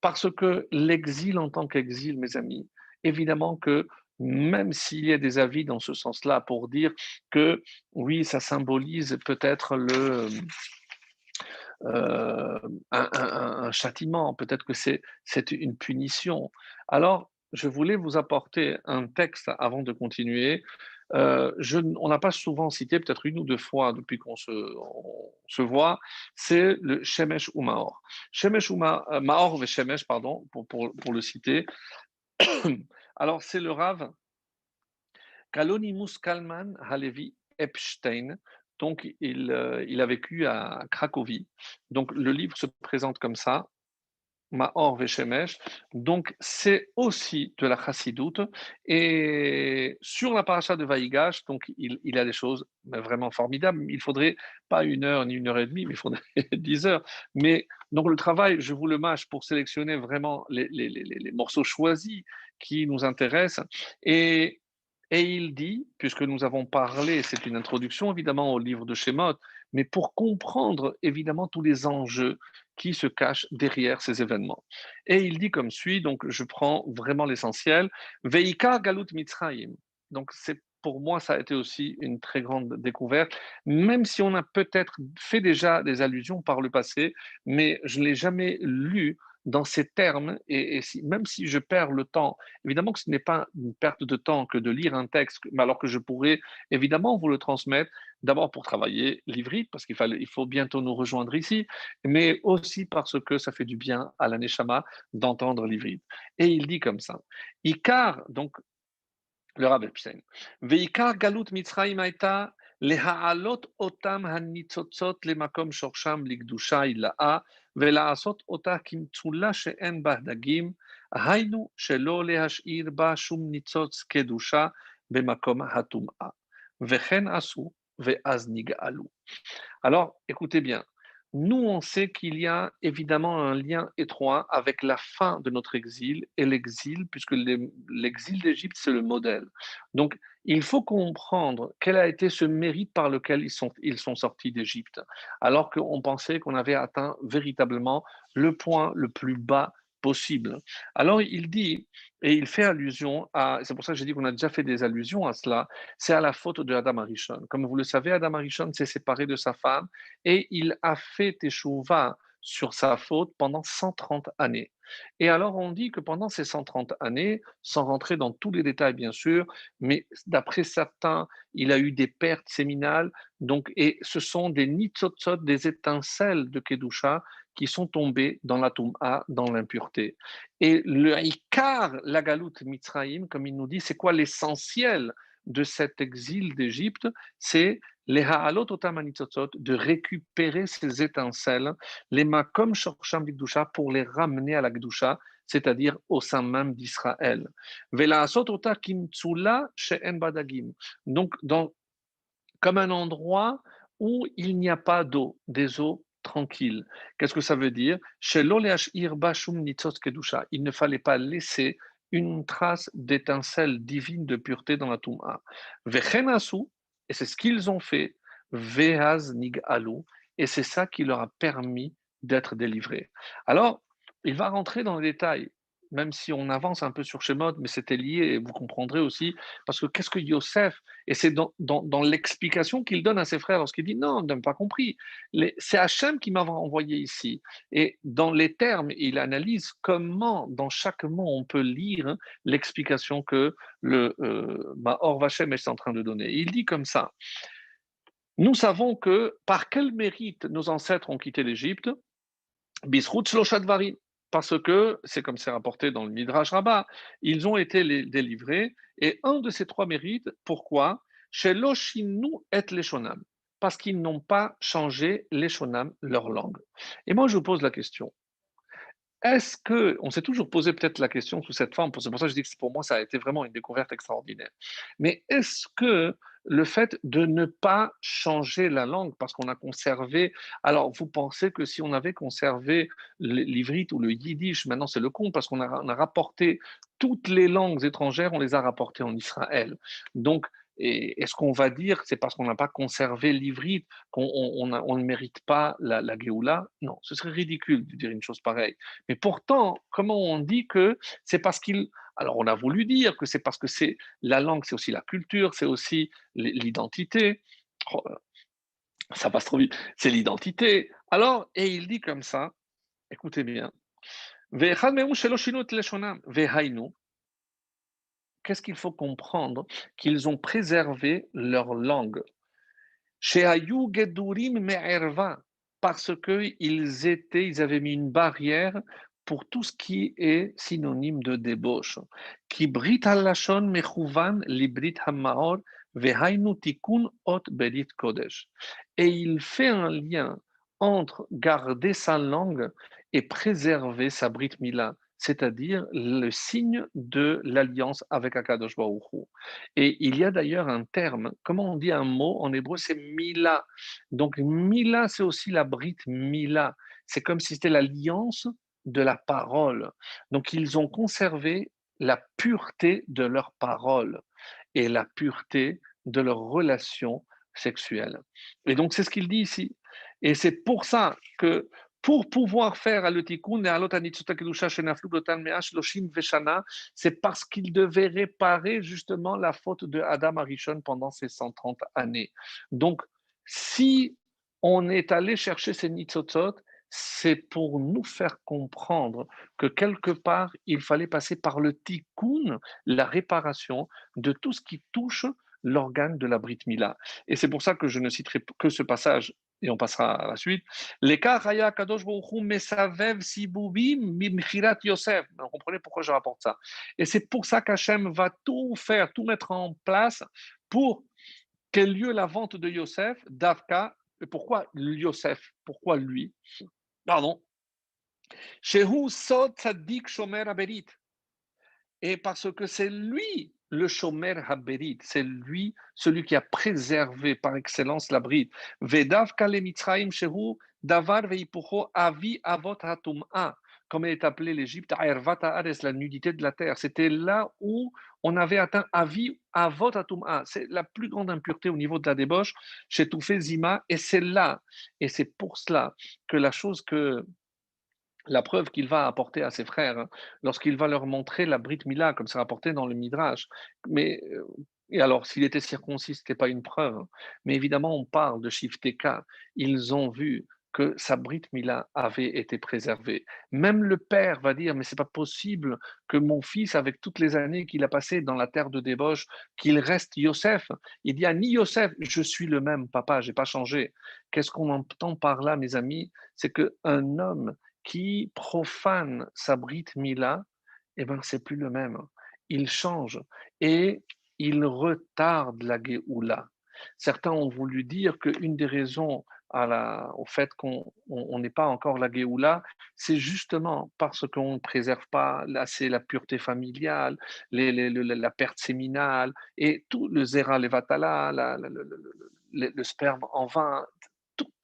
Parce que l'exil en tant qu'exil, mes amis, évidemment que même s'il y a des avis dans ce sens-là pour dire que oui, ça symbolise peut-être euh, un châtiment, peut-être que c'est une punition. Alors, je voulais vous apporter un texte avant de continuer. On n'a pas souvent cité, peut-être une ou deux fois depuis qu'on se voit, c'est le Shemesh ou Maor. Shemesh ou Maor ve Shemesh, pardon, pour le citer. Alors, c'est le Rav Kalonimus Kalman Halevi Epstein. Donc, il a vécu à Cracovie. Donc, le livre se présente comme ça, Maor Veshemesh. Donc, c'est aussi de la chassidoute. Et sur la paracha de Vaïgash, donc, il a des choses vraiment formidables. Il faudrait pas une heure ni une heure et demie, mais il faudrait 10 heures. Mais donc, le travail, je vous le mâche pour sélectionner vraiment les morceaux choisis qui nous intéressent. Et, et il dit, puisque nous avons parlé, c'est une introduction évidemment au livre de Shemot, mais pour comprendre évidemment tous les enjeux qui se cachent derrière ces événements. Et il dit comme suit, donc je prends vraiment l'essentiel, Veika Galut Mitzrayim. Donc c'est pour moi, ça a été aussi une très grande découverte, même si on a peut-être fait déjà des allusions par le passé, mais je ne l'ai jamais lu dans ces termes, et même si je perds le temps, évidemment que ce n'est pas une perte de temps que de lire un texte, alors que je pourrais évidemment vous le transmettre, d'abord pour travailler l'ivrite, parce il faut bientôt nous rejoindre ici, mais aussi parce que ça fait du bien à la Neshama d'entendre l'ivrite. Et il dit comme ça, Ikar, donc le Rav Epstein, Veikar galut Mitzrayim haïta להעלות אותם הניצוצות למקום שורשם לקדושה הילאה ולעשות אותה כמצולה שאין בה דגים, היינו שלא להשאיר בה שום ניצוץ קדושה במקום הטומאה. וכן עשו ואז נגאלו. Alors, écoutez bien, nous, on sait qu'il y a évidemment un lien étroit avec la fin de notre exil et l'exil, puisque l'exil d'Égypte, c'est le modèle. Donc, il faut comprendre quel a été ce mérite par lequel ils sont sortis d'Égypte, alors qu'on pensait qu'on avait atteint véritablement le point le plus bas possible. Alors, il dit, et il fait allusion à, c'est pour ça que j'ai dit qu'on a déjà fait des allusions à cela, c'est à la faute de Adam Arishon. Comme vous le savez, Adam Arishon s'est séparé de sa femme et il a fait teshuva sur sa faute pendant 130 années. Et alors on dit que pendant ces 130 années, sans rentrer dans tous les détails bien sûr, mais d'après certains, il a eu des pertes séminales, donc et ce sont des nitzotzot, des étincelles de Kedusha qui sont tombées dans la Toum'a, dans l'impureté. Et le Ikar, la Galoute Mitzrayim, comme il nous dit, c'est quoi l'essentiel de cet exil d'Égypte? C'est les Ha'alot Otam Hanitzotzot, de récupérer ces étincelles, les Makom Shorsham Gdusha, pour les ramener à la Gdusha, c'est-à-dire au sein même d'Israël. Velaasot Ota Kimtsula She'en Badagim. Donc, comme un endroit où il n'y a pas d'eau, des eaux tranquilles. Qu'est-ce que ça veut dire? Il ne fallait pas laisser une trace d'étincelle divine de pureté dans la Toum'a. Et c'est ce qu'ils ont fait, Vehaz Nigalu, et c'est ça qui leur a permis d'être délivrés. Alors, il va rentrer dans les détails, même si on avance un peu sur Shemot, mais c'était lié, et vous comprendrez aussi, parce que qu'est-ce que Yosef, et c'est dans l'explication qu'il donne à ses frères lorsqu'il dit non, on n'a pas compris. C'est Hachem qui m'a envoyé ici. Et dans les termes, il analyse comment, dans chaque mot, on peut lire l'explication que le Maor Vachem est en train de donner. Il dit comme ça. Nous savons que par quel mérite nos ancêtres ont quitté l'Égypte, Bisrout Shloshadvarim, parce que, c'est comme c'est rapporté dans le Midrash Rabbah, ils ont été délivrés, et un de ces trois mérites, pourquoi? Chez Loshinu et Leshonam, parce qu'ils n'ont pas changé Leshonam, leur langue. Et moi, je vous pose la question, est-ce que, on s'est toujours posé peut-être la question sous cette forme, c'est pour ça que je dis que pour moi, ça a été vraiment une découverte extraordinaire. Mais est-ce que le fait de ne pas changer la langue, parce qu'on a conservé, alors vous pensez que si on avait conservé l'ivrite ou le yiddish, maintenant c'est le compte, parce qu'on a rapporté toutes les langues étrangères, on les a rapportées en Israël. Donc, est-ce qu'on va dire que c'est parce qu'on n'a pas conservé l'ivrite qu'on ne mérite pas la Géoula? Non, ce serait ridicule de dire une chose pareille. Mais pourtant, comment on dit que c'est parce qu'il... Alors, on a voulu dire que c'est parce que c'est la langue, c'est aussi la culture, c'est aussi l'identité. Oh, ça passe trop vite. C'est l'identité. Alors, et il dit comme ça, écoutez bien, qu'est-ce qu'il faut comprendre? Qu'ils ont préservé leur langue. Shehayu gedurim me'erva, parce ils avaient mis une barrière pour tout ce qui est synonyme de débauche. Ki brit halashon mechouvan li brit hamaor vehainu tikun ot berit kodesh. Et il fait un lien entre garder sa langue et préserver sa brit mila, c'est-à-dire le signe de l'alliance avec Akadosh Baruch Hu. Et il y a d'ailleurs un terme, comment on dit un mot en hébreu, c'est mila. Donc mila, c'est aussi la brite mila. C'est comme si c'était l'alliance de la parole. Donc ils ont conservé la pureté de leur parole et la pureté de leur relation sexuelle. Et donc c'est ce qu'il dit ici. Et c'est pour ça que pour pouvoir faire le tikkun, c'est parce qu'il devait réparer justement la faute de Adam Arishon pendant ces 130 années. Donc, si on est allé chercher ces nitzotzot, c'est pour nous faire comprendre que quelque part, il fallait passer par le tikkun, la réparation de tout ce qui touche l'organe de la Brit Mila. Et c'est pour ça que je ne citerai que ce passage, et on passera à la suite. L'écart Haya Kadosh Baruch Mesavev Sibubim Mimchirat Yosef. Vous comprenez pourquoi je rapporte ça. Et c'est pour ça qu'Hachem va tout faire, tout mettre en place pour qu'ait lieu la vente de Yosef, d'Avka. Et pourquoi Yosef? Pourquoi lui? Pardon. Shehu Sod Tzadik Shomer Aberit. Et parce que c'est lui le Shomer Haberit, c'est lui celui qui a préservé par excellence la bride. Vedav Kale Mitzrayim Shehu Davar Veipucho Avi Avot Hatum'a, comme est appelé l'Égypte, Aervat Haaretz, la nudité de la terre. C'était là où on avait atteint Avi Avot Hatum'a. C'est la plus grande impureté au niveau de la débauche chez Toufé Zima, et c'est là, et c'est pour cela que la chose que la preuve qu'il va apporter à ses frères, hein, lorsqu'il va leur montrer la Brit Mila, comme c'est rapporté dans le Midrash. Mais, et alors, s'il était circoncis, ce n'était pas une preuve. Mais évidemment, on parle de Shifteka. Ils ont vu que sa Brit Mila avait été préservée. Même le père va dire, mais c'est pas possible que mon fils, avec toutes les années qu'il a passées dans la terre de débauche, qu'il reste Yosef. Il dit à ni Yosef, je suis le même papa, j'ai pas changé. Qu'est-ce qu'on entend par là, mes amis? C'est qu'un homme qui profane sa Brit Mila, eh ben, c'est plus le même. Il change et il retarde la Géoula. Certains ont voulu dire qu'une des raisons au fait qu'on n'ait pas encore la Géoula, c'est justement parce qu'on ne préserve pas assez la pureté familiale, la perte séminale et tout le zéra levatala, le sperme en vain,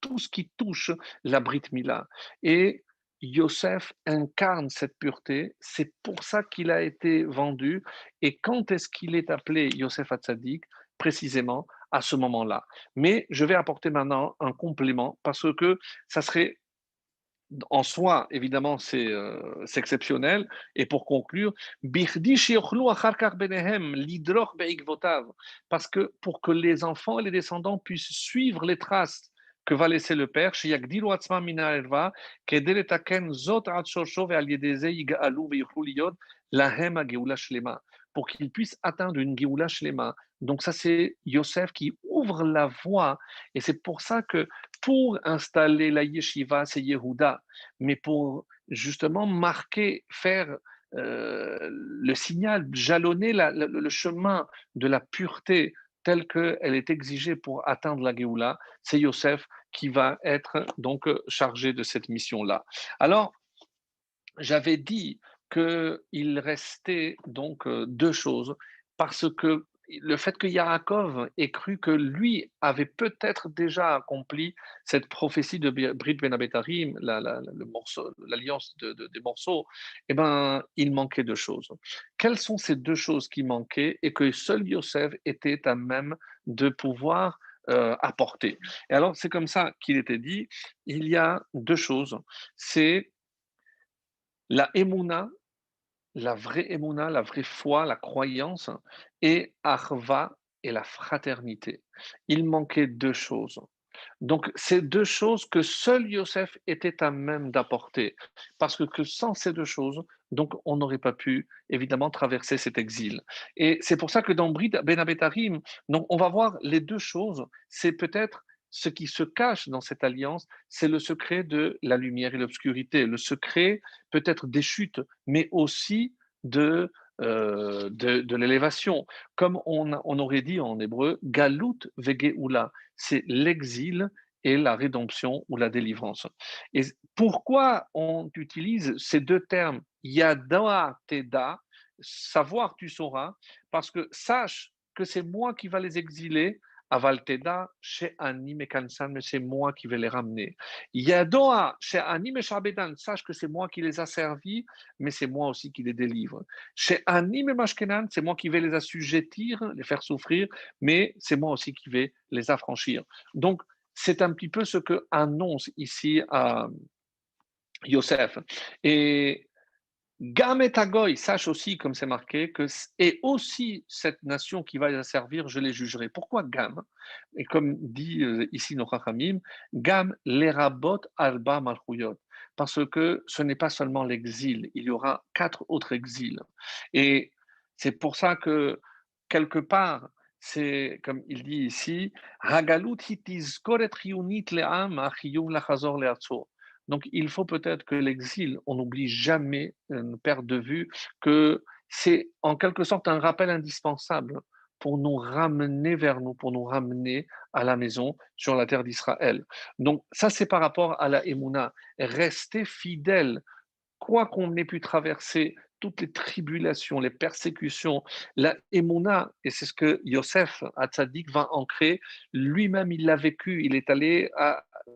tout ce qui touche la Brit Mila. Et Yosef incarne cette pureté, c'est pour ça qu'il a été vendu. Et quand est-ce qu'il est appelé Yosef Hatzadik? Précisément à ce moment-là. Mais je vais apporter maintenant un complément parce que ça serait en soi, évidemment, c'est exceptionnel. Et pour conclure, Birdi sheyochlu achar kach benehem lidroch be'ikvotav. Parce que pour que les enfants et les descendants puissent suivre les traces que va laisser le père, sheyagdilu atzmam min ha'erva, kedei letaken zot ad shosho ve'al yedei ze yig'alu ve'yochlu liyot lahem ha'geula shlema. Pour qu'ils puissent atteindre une geula shlema. Donc ça, c'est Yosef qui ouvre la voie. Et c'est pour ça que pour installer la yeshiva, c'est Yehuda, mais pour justement marquer, faire le signal, jalonner le chemin de la pureté telle qu'elle est exigée pour atteindre la Géoula, c'est Yosef qui va être donc chargé de cette mission-là. Alors, j'avais dit qu'il restait donc deux choses, parce que le fait que Yaakov ait cru que lui avait peut-être déjà accompli cette prophétie de Brit Ben Abetarim, le morceau, l'alliance des morceaux, eh ben, il manquait deux choses. Quelles sont ces deux choses qui manquaient et que seul Yosef était à même de pouvoir apporter? Et alors, c'est comme ça qu'il était dit, il y a deux choses. C'est la Emouna, la vraie foi, la croyance, et Arva et la fraternité. Il manquait deux choses. Donc, ces deux choses que seul Yosef était à même d'apporter. Parce que sans ces deux choses, donc, on n'aurait pas pu, évidemment, traverser cet exil. Et c'est pour ça que dans Brit Ben Abetarim, donc, on va voir les deux choses. C'est peut-être ce qui se cache dans cette alliance, c'est le secret de la lumière et l'obscurité, le secret peut-être des chutes, mais aussi de l'élévation. Comme on aurait dit en hébreu, galut vegeoula, c'est l'exil et la rédemption ou la délivrance. Et pourquoi on utilise ces deux termes, yada teda, savoir tu sauras, parce que sache que c'est moi qui va les exiler, aval teda, chez Ani Mekansan, mais c'est moi qui vais les ramener. Yadoa, chez Ani Meshabedan, sache que c'est moi qui les a servis, mais c'est moi aussi qui les délivre. Chez Ani Memashkenan, c'est moi qui vais les assujettir, les faire souffrir, mais c'est moi aussi qui vais les affranchir. Donc, c'est un petit peu ce que annonce ici Yosef. Et Gam et Agoy, sache aussi, comme c'est marqué, que et aussi cette nation qui va les servir, je les jugerai. Pourquoi Gam? Et comme dit ici nos Chachamim, Gam lerabot alba malchuyot. Parce que ce n'est pas seulement l'exil, il y aura quatre autres exils. Et c'est pour ça que, quelque part, c'est comme il dit ici, Hagalut hitizkoret chiyunit le'am achiyuv lachazor le'atzor. Donc, il faut peut-être que l'exil, on n'oublie jamais, ne perd de vue que c'est en quelque sorte un rappel indispensable pour nous ramener vers nous, pour nous ramener à la maison sur la terre d'Israël. Donc, ça, c'est par rapport à la Emouna. Rester fidèle, quoi qu'on ait pu traverser, toutes les tribulations, les persécutions, la Emouna, et c'est ce que Yosef Hatzadik va ancrer, lui-même il l'a vécu, il est allé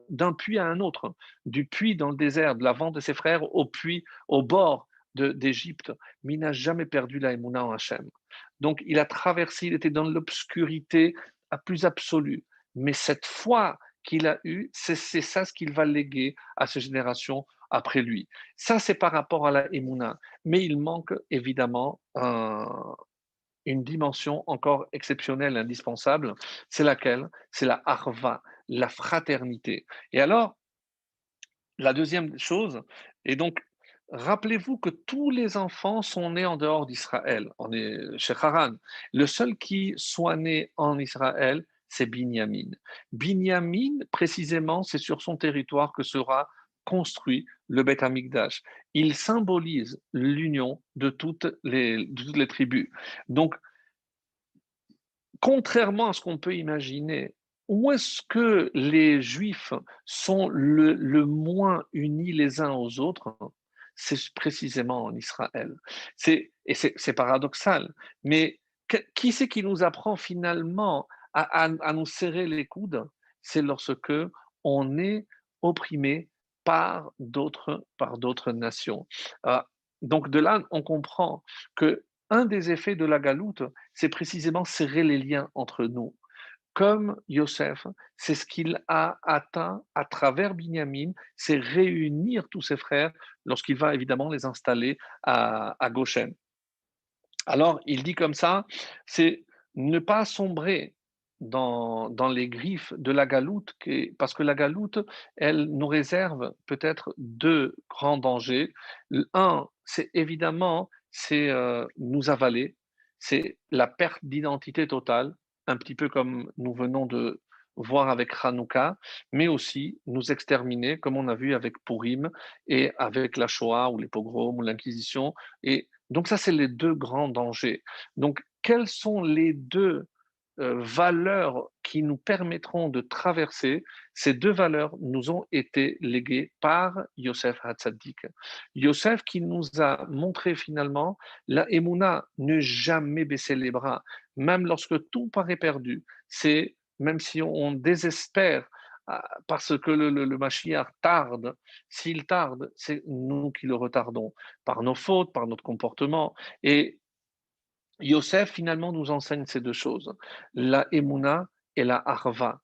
d'un puits à un autre, du puits dans le désert, de l'avant de ses frères au puits au bord d'Égypte, mais il n'a jamais perdu la Emouna en Hachem. Donc il a traversé, il était dans l'obscurité à plus absolue, mais cette foi qu'il a eue, c'est ça ce qu'il va léguer à ses générations après lui. Ça, c'est par rapport à la Emouna. Mais il manque évidemment une dimension encore exceptionnelle, indispensable. C'est laquelle? C'est la Harva, la fraternité. Et alors, La deuxième chose, et donc, rappelez-vous que tous les enfants sont nés en dehors d'Israël. On est chez Haran. Le seul qui soit né en Israël, c'est Binyamin. Binyamin, précisément, c'est sur son territoire que sera construit le Beth Amikdash. Il symbolise l'union de toutes les tribus. Donc, contrairement à ce qu'on peut imaginer, où est-ce que les Juifs sont le moins unis les uns aux autres? C'est précisément en Israël. C'est paradoxal, mais qui c'est qui nous apprend finalement à nous serrer les coudes? C'est lorsque on est opprimé par d'autres nations. Euh, donc de là, on comprend que un des effets de la galoute, c'est précisément serrer les liens entre nous. Comme Yosef, c'est ce qu'il a atteint à travers Binyamin, c'est réunir tous ses frères lorsqu'il va évidemment les installer à Goshen. Alors, il dit comme ça, c'est ne pas sombrer dans les griffes de la galoute, parce que la galoute, elle nous réserve peut-être deux grands dangers. Un, c'est évidemment, c'est nous avaler, c'est la perte d'identité totale, un petit peu comme nous venons de voir avec Hanouka, mais aussi nous exterminer, comme on a vu avec Purim et avec la Shoah ou les pogroms ou l'Inquisition, et donc ça, c'est les deux grands dangers. Donc, quelles sont les deux valeurs qui nous permettront de traverser? Ces deux valeurs nous ont été léguées par Yosef Hatzadik. Yosef qui nous a montré finalement la Emouna, ne jamais baisser les bras, même lorsque tout paraît perdu. C'est même si on désespère parce que le Mashiach tarde, s'il tarde, c'est nous qui le retardons par nos fautes, par notre comportement. Et Yosef, finalement, nous enseigne ces deux choses, la Emouna et la Arva.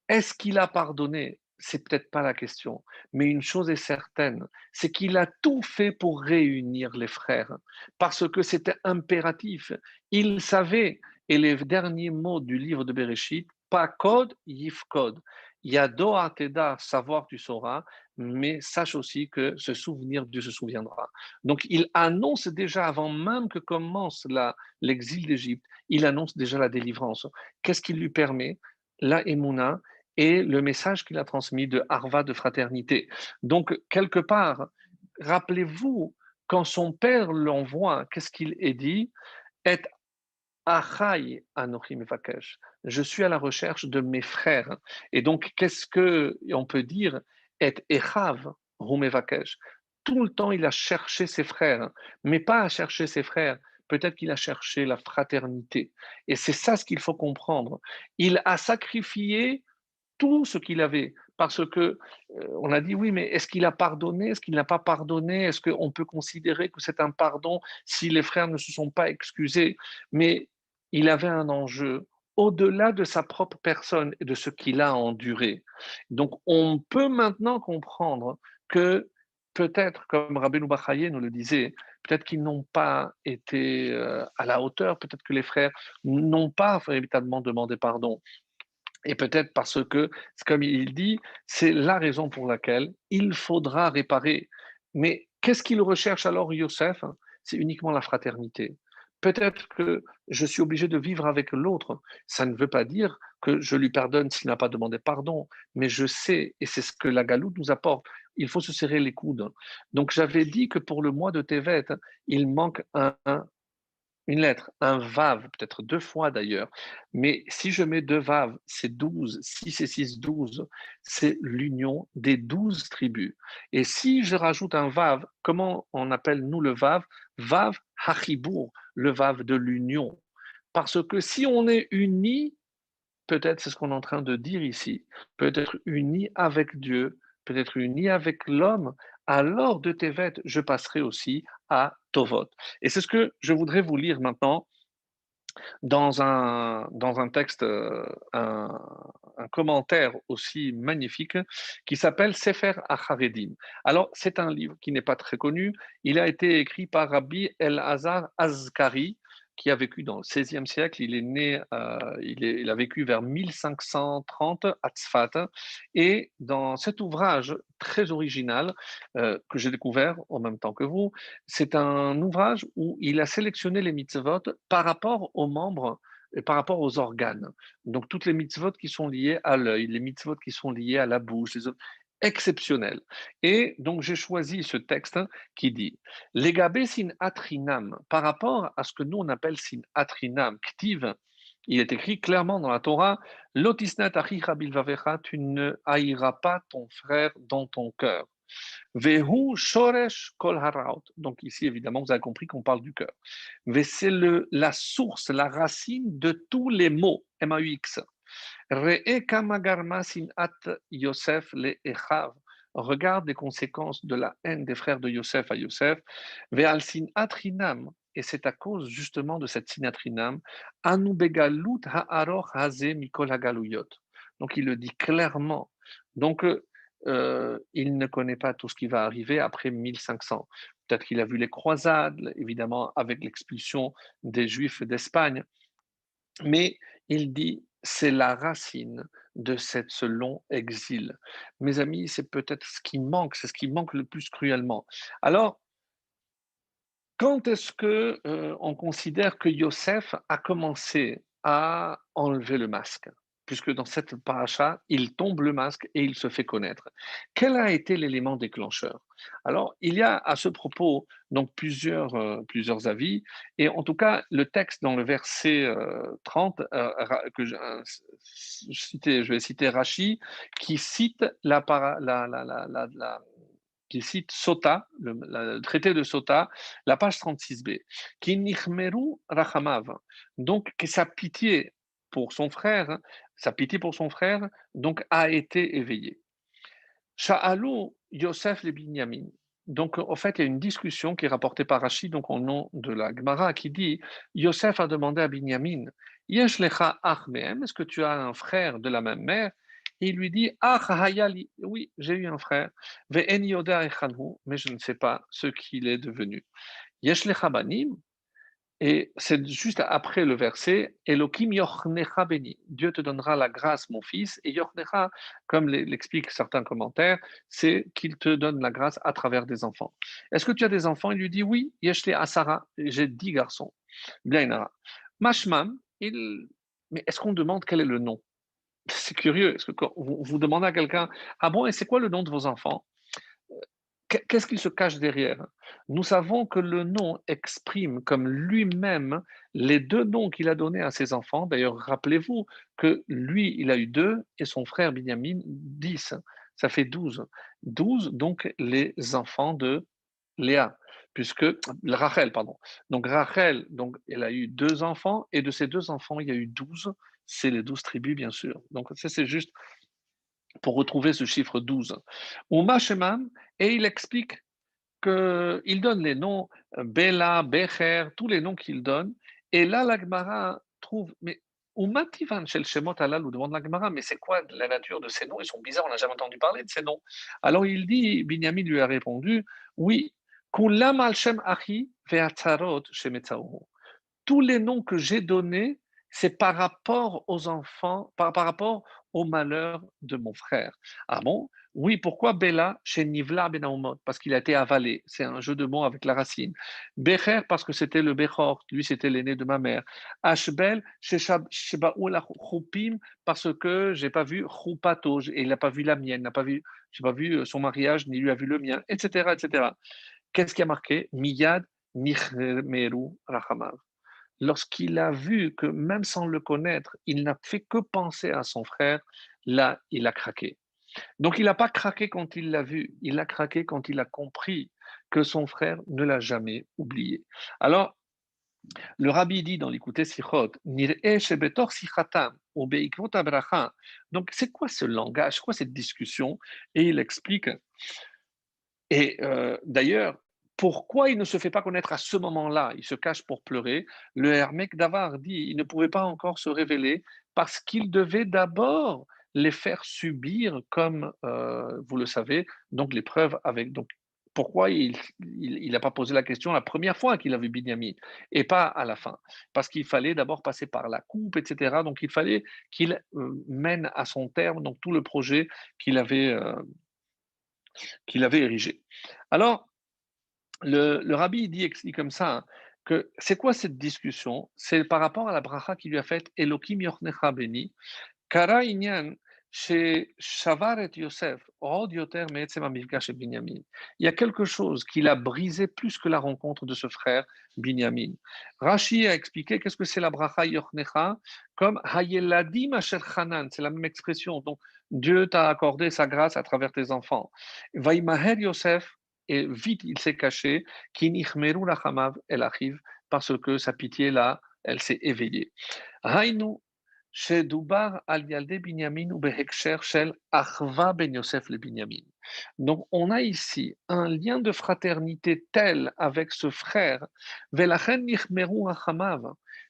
Est-ce qu'il a pardonné? C'est peut-être pas la question, mais une chose est certaine, c'est qu'il a tout fait pour réunir les frères, parce que c'était impératif. Il savait, et les derniers mots du livre de Bereshit, pas code, yif code. Yado ateda, savoir tu sauras, mais sache aussi que se souvenir, Dieu se souviendra. Donc il annonce déjà, avant même que commence l'exil d'Égypte, il annonce déjà la délivrance. Qu'est-ce qui lui permet? La Emouna et le message qu'il a transmis de Harva, de fraternité. Donc, quelque part, rappelez-vous, quand son père l'envoie, qu'est-ce qu'il est dit? Et achai anochi mevakesh. Je suis à la recherche de mes frères. Et donc, qu'est-ce que on peut dire? Et echav hu mevakesh. Tout le temps, il a cherché ses frères, mais pas à chercher ses frères. Peut-être qu'il a cherché la fraternité. Et c'est ça ce qu'il faut comprendre. Il a sacrifié tout ce qu'il avait. Parce que on a dit oui, mais est-ce qu'il a pardonné? Est-ce qu'il n'a pas pardonné? Est-ce qu'on peut considérer que c'est un pardon si les frères ne se sont pas excusés? Mais il avait un enjeu au-delà de sa propre personne et de ce qu'il a enduré. Donc on peut maintenant comprendre que peut-être, comme Rabbeinu Bachaye nous le disait, peut-être qu'ils n'ont pas été à la hauteur, peut-être que les frères n'ont pas véritablement demandé pardon. Et peut-être parce que, comme il dit, c'est la raison pour laquelle il faudra réparer. Mais qu'est-ce qu'il recherche alors, Youssef? C'est uniquement la fraternité. Peut-être que je suis obligé de vivre avec l'autre. Ça ne veut pas dire que je lui pardonne s'il n'a pas demandé pardon, mais je sais, et c'est ce que la galoute nous apporte, il faut se serrer les coudes. Donc j'avais dit que pour le mois de Tevet, il manque une lettre, un vav, peut-être deux fois d'ailleurs. Mais si je mets deux vav, c'est 12, 6 et 6, 12. C'est l'union des 12 tribus. Et si je rajoute un vav, comment on appelle nous le vav? Vav hachibour, le vav de l'union. Parce que si on est unis, peut-être c'est ce qu'on est en train de dire ici, peut-être unis avec Dieu, peut-être unis avec l'homme, alors de Tevet, je passerai aussi à Tovot. Et c'est ce que je voudrais vous lire maintenant dans un texte, un commentaire aussi magnifique qui s'appelle Sefer Acharedim. Alors, c'est un livre qui n'est pas très connu. Il a été écrit par Rabbi Elazar Azkari. qui a vécu dans le XVIe siècle. Il est né, il a vécu vers 1530 à Tzfat. Et dans cet ouvrage très original, que j'ai découvert en même temps que vous, c'est un ouvrage où il a sélectionné les mitzvot par rapport aux membres et par rapport aux organes. Donc toutes les mitzvot qui sont liées à l'œil, les mitzvot qui sont liées à la bouche, exceptionnel. Et donc j'ai choisi ce texte qui dit Legabe sin atrinam, par rapport à ce que nous on appelle sin atrinam, ktiv, il est écrit clairement dans la Torah Lotisnat achicha bilvavecha, tu ne haïras pas ton frère dans ton cœur. Vehu shoresh kol haraot. Donc ici, évidemment, vous avez compris qu'on parle du cœur. Mais c'est la source, la racine de tous les mots, M-A-U-X. Re'e kama garma sinat Yosef le echav. Regarde les conséquences de la haine des frères de Yosef à Yosef. Ve'al sinat rinam. Et c'est à cause justement de cette sinat rinam. Anu begalut ha'aroch haze mikol hagaluyot. Donc il le dit clairement. Donc il ne connaît pas tout ce qui va arriver après 1500. Peut-être qu'il a vu les croisades, évidemment, avec l'expulsion des Juifs d'Espagne. Mais il dit, c'est la racine de ce long exil. Mes amis, c'est peut-être ce qui manque, c'est ce qui manque le plus cruellement. Alors, quand est-ce que on considère que Yosef a commencé à enlever le masque? Puisque dans cette paracha, il tombe le masque et il se fait connaître. Quel a été l'élément déclencheur? Alors, il y a à ce propos donc plusieurs avis, et en tout cas, le texte dans le verset 30, que je vais citer Rachi, qui cite qui cite Sota, le traité de Sota, la page 36b, qui nichmeru rachamav, donc que sa pitié pour son frère, donc a été éveillée. Sha'alu Yosef le Binyamin. Donc, en fait, il y a une discussion qui est rapportée par Rachid, donc au nom de la Gemara, qui dit Yosef a demandé à Binyamin Yesh lecha ach mehem, est-ce que tu as un frère de la même mère? Et il lui dit Ach hayali, oui, j'ai eu un frère. Ve'en yoda echanhu, mais je ne sais pas ce qu'il est devenu. Yesh lecha banim, et c'est juste après le verset Elohim yochnecha beni. Dieu te donnera la grâce, mon fils. Et yochnecha, comme l'expliquent certains commentaires, c'est qu'il te donne la grâce à travers des enfants. Est-ce que tu as des enfants? Il lui dit oui, yeshle asara, j'ai 10 garçons. Bien, Mashmam, mais est-ce qu'on demande quel est le nom? C'est curieux. Est-ce que quand vous demandez à quelqu'un, ah bon, et c'est quoi le nom de vos enfants? Qu'est-ce qui se cache derrière? Nous savons que le nom exprime comme lui-même les deux noms qu'il a donnés à ses enfants. D'ailleurs, rappelez-vous que lui, il a eu deux et son frère Binyamin, 10. Ça fait 12. 12, donc les enfants de Léa, puisque Rachel, pardon. Donc Rachel, donc, elle a eu deux enfants et de ces deux enfants, il y a eu 12. C'est les 12 tribus, bien sûr. Donc ça, c'est juste pour retrouver ce chiffre 12. Uma Shemam, et il explique qu'il donne les noms Bela, Becher, tous les noms qu'il donne. Et là, la Gemara trouve, mais Umativan Shel Shemot Halal, ou demande la Gemara, mais c'est quoi la nature de ces noms? Ils sont bizarres, on n'a jamais entendu parler de ces noms. Alors il dit, Binyamin lui a répondu, oui, Kulam al Shem Achi ve'atzarot shemetzaohu. Tous les noms que j'ai donnés, c'est par rapport aux enfants, par rapport au malheur de mon frère. Ah bon? Oui, pourquoi Bella chez Nivla Ben Aumot? Parce qu'il a été avalé. C'est un jeu de mots avec la racine. Becher, parce que c'était le Bechor. Lui, c'était l'aîné de ma mère. Ashbel chez Shebaoul Choupim, parce que j'ai pas vu Choupato, et il n'a pas vu la mienne, n'a pas vu, j'ai pas vu son mariage, ni lui a vu le mien, etc., etc. Qu'est-ce qui a marqué? Miyad Nichmeru Rachamav. Lorsqu'il a vu que même sans le connaître, il n'a fait que penser à son frère, là, il a craqué. Donc il n'a pas craqué quand il l'a vu, il a craqué quand il a compris que son frère ne l'a jamais oublié. Alors, le rabbi dit dans l'écouté Sichot, Nir'e shebetor sichatam, ou beikvot abracha. Donc c'est quoi ce langage, quoi cette discussion? Et il explique, et d'ailleurs, pourquoi il ne se fait pas connaître à ce moment-là? Il se cache pour pleurer. Le Hermec d'Avar dit il ne pouvait pas encore se révéler parce qu'il devait d'abord les faire subir, comme vous le savez, donc l'épreuve avec donc pourquoi il n'a pas posé la question la première fois qu'il a vu Binyamin et pas à la fin? Parce qu'il fallait d'abord passer par la coupe, et cetera. Donc il fallait qu'il, mène à son terme donc tout le projet qu'il avait, heu, qu'il avait érigé. Alors le rabbi il dit comme ça, hein, que c'est quoi cette discussion? C'est par rapport à la bracha qu'il lui a faite: «Elokim yornecha beni». קרה עניין ששבר את יוסף עוד יותר מעצם המפגש של בנימין. Il y a quelque chose qui l'a brisé plus que la rencontre de ce frère Binyamin. Rashi a expliqué qu'est-ce que c'est la bracha yochnecha, comme hayeladim asher chanan, c'est la même expression. Donc Dieu t'a accordé sa grâce à travers tes enfants. Vaimaher Yosef, et vite il s'est caché, ki nichmeru lachamav el achiv, parce que sa pitié là, elle s'est éveillée. Hainu שדובר על ילדי בנימין ובהקשר של אחווה בין יוסף לבנימין. Donc on a ici un lien de fraternité tel avec ce frère, ולכן נחמרו רחמיו.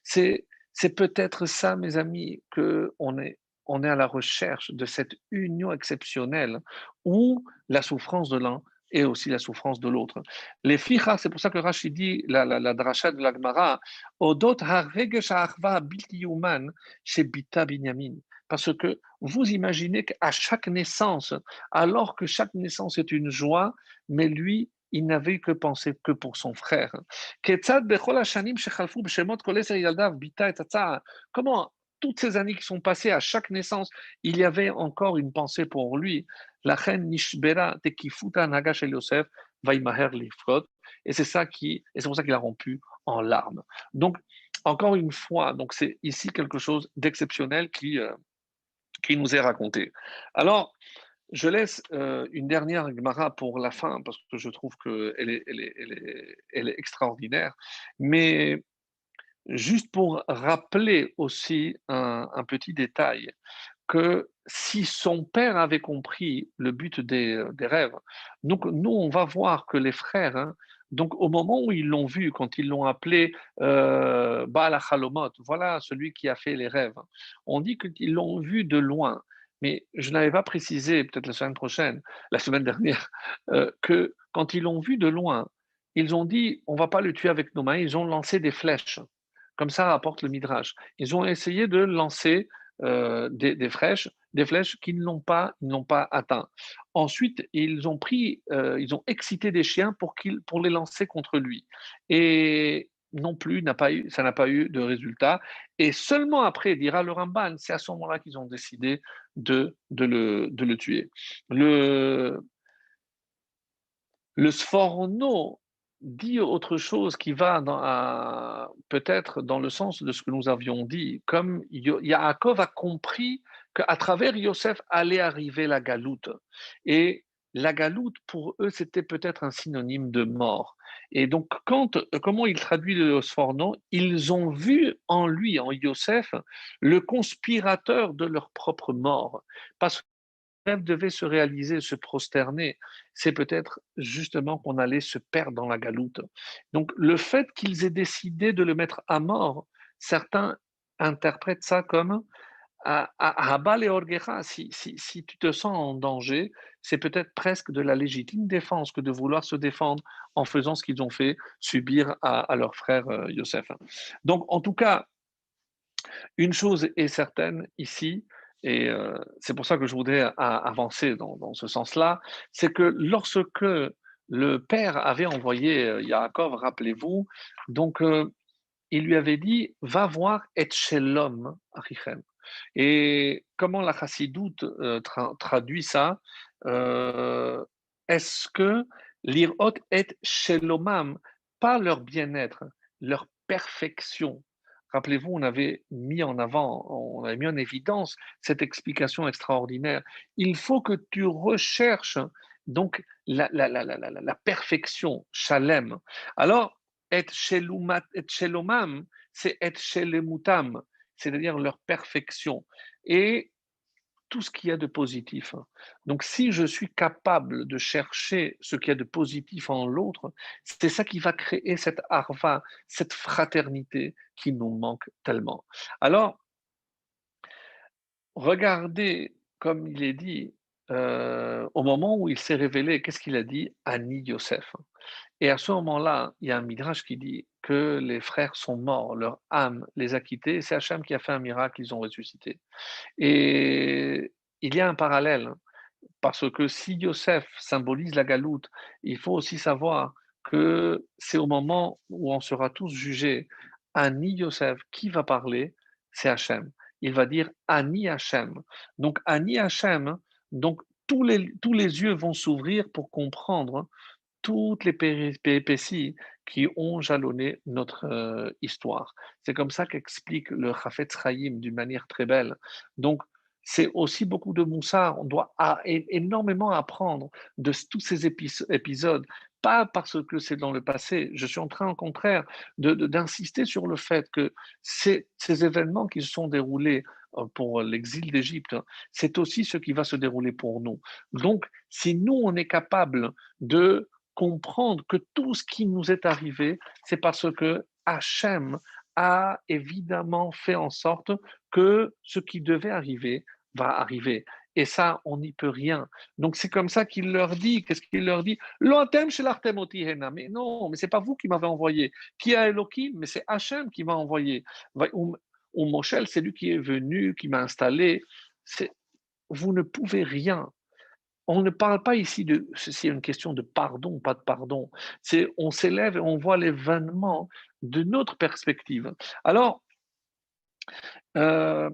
C'est peut-être ça, mes amis, que on est à la recherche de cette union exceptionnelle où la souffrance de l'un et aussi la souffrance de l'autre. Les fichas, c'est pour ça que Rachid dit, la dracha de la Gemara, Odot ha-regesh ha-achva bilti yuman chez Bita Binyamin. Parce que vous imaginez qu'à chaque naissance, alors que chaque naissance est une joie, mais lui, il n'avait que pensé que pour son frère. Ketzad bechol hashanim shechalfu b'shemot kol eser yaldav bita et tzatza. Comment toutes ces années qui sont passées à chaque naissance, il y avait encore une pensée pour lui. Lachen nishbera tekifuta naga shel Yosef vaimaher lifrot. Et c'est pour ça qu'il a rompu en larmes. Donc, encore une fois, donc c'est ici quelque chose d'exceptionnel qui nous est raconté. Alors, je laisse une dernière Gemara pour la fin, parce que je trouve qu'elle est extraordinaire. Mais juste pour rappeler aussi un petit détail, que si son père avait compris le but des rêves, donc nous, on va voir que les frères, hein, donc au moment où ils l'ont vu, quand ils l'ont appelé Baal HaChalomot, voilà celui qui a fait les rêves, on dit qu'ils l'ont vu de loin. Mais je n'avais pas précisé, peut-être la semaine prochaine, la semaine dernière, que quand ils l'ont vu de loin, ils ont dit, on va pas le tuer avec nos mains, ils ont lancé des flèches. Comme ça rapporte le Midrash. Ils ont essayé de lancer des flèches qui ne l'ont pas atteint. Ensuite, ils ont excité des chiens pour les lancer contre lui. Et non plus, ça n'a pas eu de résultat. Et seulement après, dira le Ramban, c'est à ce moment-là qu'ils ont décidé de le tuer. Le, le Sforno dit autre chose qui va peut-être dans le sens de ce que nous avions dit, comme Yaakov a compris qu'à travers Yosef allait arriver la galoute. Et la galoute, pour eux, c'était peut-être un synonyme de mort. Et donc, comment il traduit le Sforno? Ils ont vu en lui, en Yosef, le conspirateur de leur propre mort. Parce rêve devait se réaliser, se prosterner, c'est peut-être justement qu'on allait se perdre dans la galoute. Donc le fait qu'ils aient décidé de le mettre à mort, certains interprètent ça comme à bal et orgueja, si tu te sens en danger, c'est peut-être presque de la légitime défense que de vouloir se défendre en faisant ce qu'ils ont fait subir à leur frère Yosef. Donc en tout cas, une chose est certaine ici, et c'est pour ça que je voudrais avancer dans ce sens-là, c'est que lorsque le père avait envoyé Yaakov, rappelez-vous, donc il lui avait dit, va voir et Shelom Achichem. Et comment la chassidoute traduit ça? Euh, Est-ce que l'irot et Shelomam, pas leur bien-être, leur perfection? Rappelez-vous, on avait mis en évidence cette explication extraordinaire. Il faut que tu recherches donc la perfection, shalem. Alors, et shelomam, c'est et shelemutam, c'est-à-dire leur perfection et tout ce qu'il y a de positif. Donc, si je suis capable de chercher ce qu'il y a de positif en l'autre, c'est ça qui va créer cette arva, cette fraternité qui nous manque tellement. Alors, regardez, comme il est dit, au moment où il s'est révélé, qu'est-ce qu'il a dit? Ani Yosef. Et à ce moment-là, il y a un midrash qui dit que les frères sont morts, leur âme les a quittés. C'est Hachem qui a fait un miracle, ils ont ressuscité. Et il y a un parallèle, parce que si Yosef symbolise la galoute, il faut aussi savoir que c'est au moment où on sera tous jugés. Ani Yosef, qui va parler? C'est Hachem. Il va dire Ani Hachem. Donc Ani Hachem, donc tous les yeux vont s'ouvrir pour comprendre toutes les péripéties qui ont jalonné notre histoire. C'est comme ça qu'explique le Chafetz Chaim d'une manière très belle. Donc, c'est aussi beaucoup de moussard. On doit énormément apprendre de tous ces épisodes, pas parce que c'est dans le passé. Je suis en train, au contraire, d'insister sur le fait que ces événements qui se sont déroulés pour l'exil d'Égypte, c'est aussi ce qui va se dérouler pour nous. Donc, si nous, on est capable de comprendre que tout ce qui nous est arrivé, c'est parce que Hachem a évidemment fait en sorte que ce qui devait arriver va arriver. Et ça, on n'y peut rien. Donc c'est comme ça qu'il leur dit. Qu'est-ce qu'il leur dit? Loatem shelartem oti hena. Mais non, mais c'est pas vous qui m'avez envoyé. Qui a Elohim? Mais c'est Hachem qui m'a envoyé. Ou Moshel, c'est lui qui est venu, qui m'a installé. Vous ne pouvez rien. On ne parle pas ici de, c'est une question de pardon, pas de pardon. On s'élève et on voit l'événement de notre perspective. Alors, euh,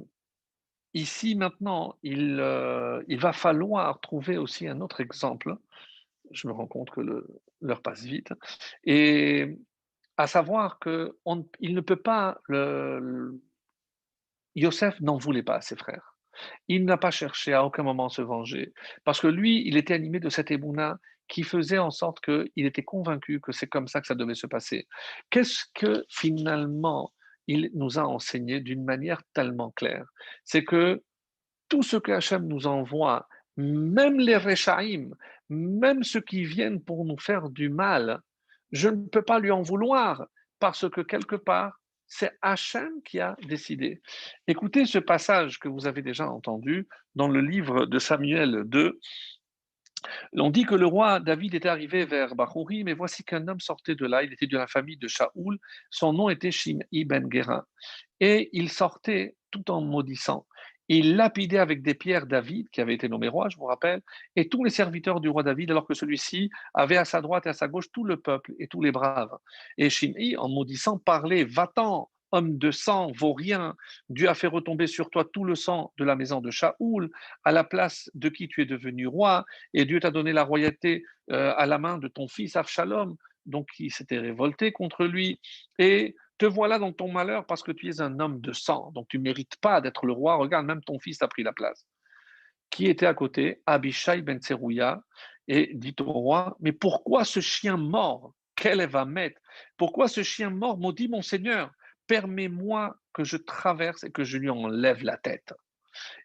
ici maintenant, il va falloir trouver aussi un autre exemple. Je me rends compte que l'heure passe vite. Et à savoir qu'il ne peut pas, Yosef n'en voulait pas à ses frères. Il n'a pas cherché à aucun moment à se venger, parce que lui, il était animé de cette émouna qui faisait en sorte qu'il était convaincu que c'est comme ça que ça devait se passer. Qu'est-ce que finalement il nous a enseigné d'une manière tellement claire? C'est que tout ce que Hachem nous envoie, même les Rechaïm, même ceux qui viennent pour nous faire du mal, je ne peux pas lui en vouloir, parce que quelque part, c'est Hachem qui a décidé. Écoutez ce passage que vous avez déjà entendu dans le livre de Samuel 2. On dit que le roi David était arrivé vers Bachouri, mais voici qu'un homme sortait de là. Il était de la famille de Shaoul. Son nom était Shim'i ben Gera. Et il sortait tout en maudissant. Il lapidait avec des pierres David, qui avait été nommé roi, je vous rappelle, et tous les serviteurs du roi David, alors que celui-ci avait à sa droite et à sa gauche tout le peuple et tous les braves. Et Shimei, en maudissant, parlait: Va-t'en, homme de sang, vaurien, Dieu a fait retomber sur toi tout le sang de la maison de Shaoul, à la place de qui tu es devenu roi, et Dieu t'a donné la royauté à la main de ton fils Avshalom, donc qui s'était révolté contre lui. Et te voilà dans ton malheur parce que tu es un homme de sang, donc tu ne mérites pas d'être le roi. Regarde, même ton fils a pris la place. Qui était à côté? Abishai ben Tserouya, et dit au roi: Mais pourquoi ce chien mort? Quel va mettre? Pourquoi ce chien mort maudit mon Seigneur? Permets-moi que je traverse et que je lui enlève la tête.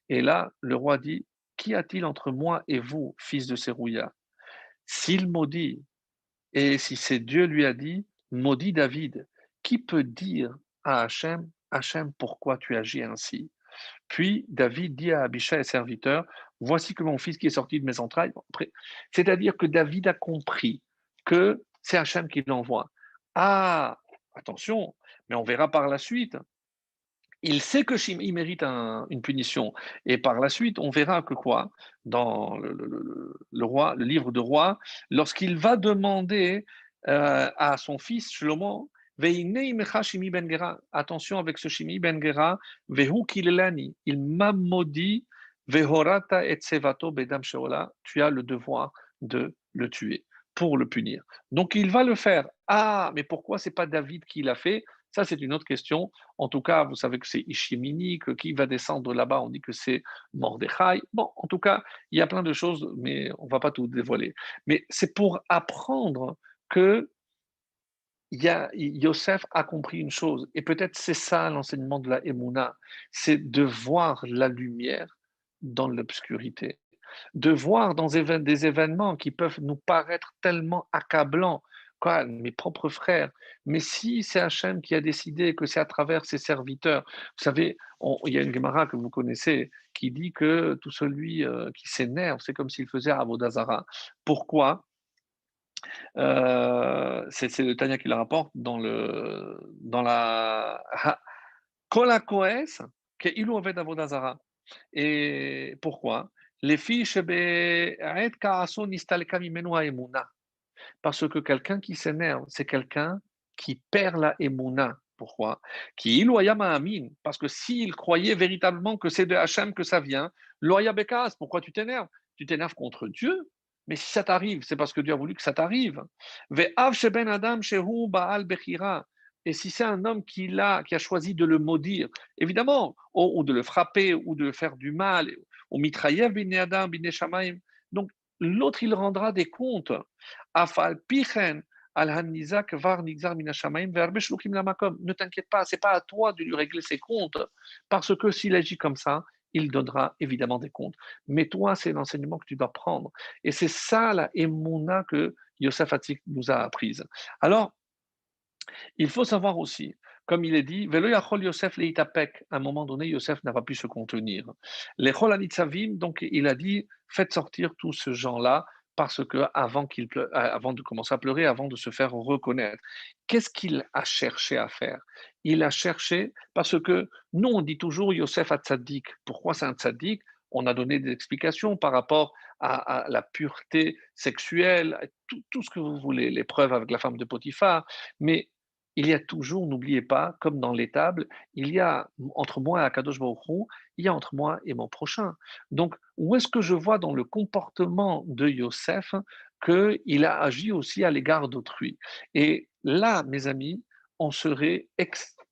Et là, le roi dit: Qu'y a-t-il entre moi et vous, fils de Sérouya? S'il maudit, et si c'est Dieu lui a dit, maudit David, qui peut dire à Hachem, Hachem, pourquoi tu agis ainsi? Puis David dit à Abishai, serviteur, voici que mon fils qui est sorti de mes entrailles. C'est-à-dire que David a compris que c'est Hachem qui l'envoie. Ah, attention, mais on verra par la suite. Il sait que il mérite une punition. Et par la suite, on verra que quoi? Dans le livre de Roi, lorsqu'il va demander à son fils Shlomo, attention avec ce Shimi ben Gera, il m'a maudit, Vehorata et Tsevato bedam sheola, tu as le devoir de le tuer pour le punir. Donc il va le faire. Ah, mais pourquoi c'est pas David qui l'a fait? Ça, c'est une autre question. En tout cas, vous savez que c'est Ishimini, que qui va descendre là-bas, on dit que c'est Mordechai. Bon, en tout cas, il y a plein de choses, mais on ne va pas tout dévoiler. Mais c'est pour apprendre que Yosef a compris une chose, et peut-être c'est ça l'enseignement de la Emouna, c'est de voir la lumière dans l'obscurité, de voir dans des événements qui peuvent nous paraître tellement accablants, Quoi, mes propres frères? Mais si c'est Hachem qui a décidé que c'est à travers ses serviteurs, vous savez, il y a une Gemara que vous connaissez qui dit que tout celui qui s'énerve, c'est comme s'il faisait Avodah Zarah. Pourquoi? C'est le Tanya qui le rapporte dans la Kol hakohes כאילו עובד עבודה זרה. Et pourquoi? לפי שבעת כעסו נסתלקה ממנו האמונה. Parce que quelqu'un qui s'énerve, c'est quelqu'un qui perd la émouna. Pourquoi? כאילו היה מאמין. Parce que s'il croyait véritablement que c'est de Hachem que ça vient, לא היה בכעס. Pourquoi tu t'énerves? Tu t'énerves contre Dieu. Mais si ça t'arrive, c'est parce que Dieu a voulu que ça t'arrive. ואף שבן אדם שהוא בעל בחירה. Et si c'est un homme qui a choisi de le maudire, évidemment, ou de le frapper, ou de faire du mal, ou mitraïev b'nei adam, b'nei shamayim, donc l'autre, il rendra des comptes. Afal pichen al hanizak var nigzar min hashamayim ve'arbe shluchim lamakom. Ne t'inquiète pas, c'est pas à toi de lui régler ses comptes, parce que s'il agit comme ça, il donnera évidemment des comptes. Mais toi, c'est l'enseignement que tu dois prendre. Et c'est ça la émouna que Yosef Hatzik nous a apprise. Alors, il faut savoir aussi, comme il est dit, Velo yachol Yosef leitapek. À un moment donné, Yosef n'a pas pu se contenir. Les chol anitzavim, donc il a dit, faites sortir tous ce gens-là, parce que avant de commencer à pleurer, avant de se faire reconnaître. Qu'est-ce qu'il a cherché à faire? Il a cherché, parce que nous, on dit toujours Yosef a tzaddik. Pourquoi c'est un tzaddik? On a donné des explications par rapport à la pureté sexuelle, tout ce que vous voulez, les preuves avec la femme de Potiphar, mais il y a toujours, n'oubliez pas, comme dans l'étable, il y a entre moi et Akadosh Baruch Hu, il y a entre moi et mon prochain. Donc, où est-ce que je vois dans le comportement de Yosef qu'il a agi aussi à l'égard d'autrui? Et là, mes amis, on serait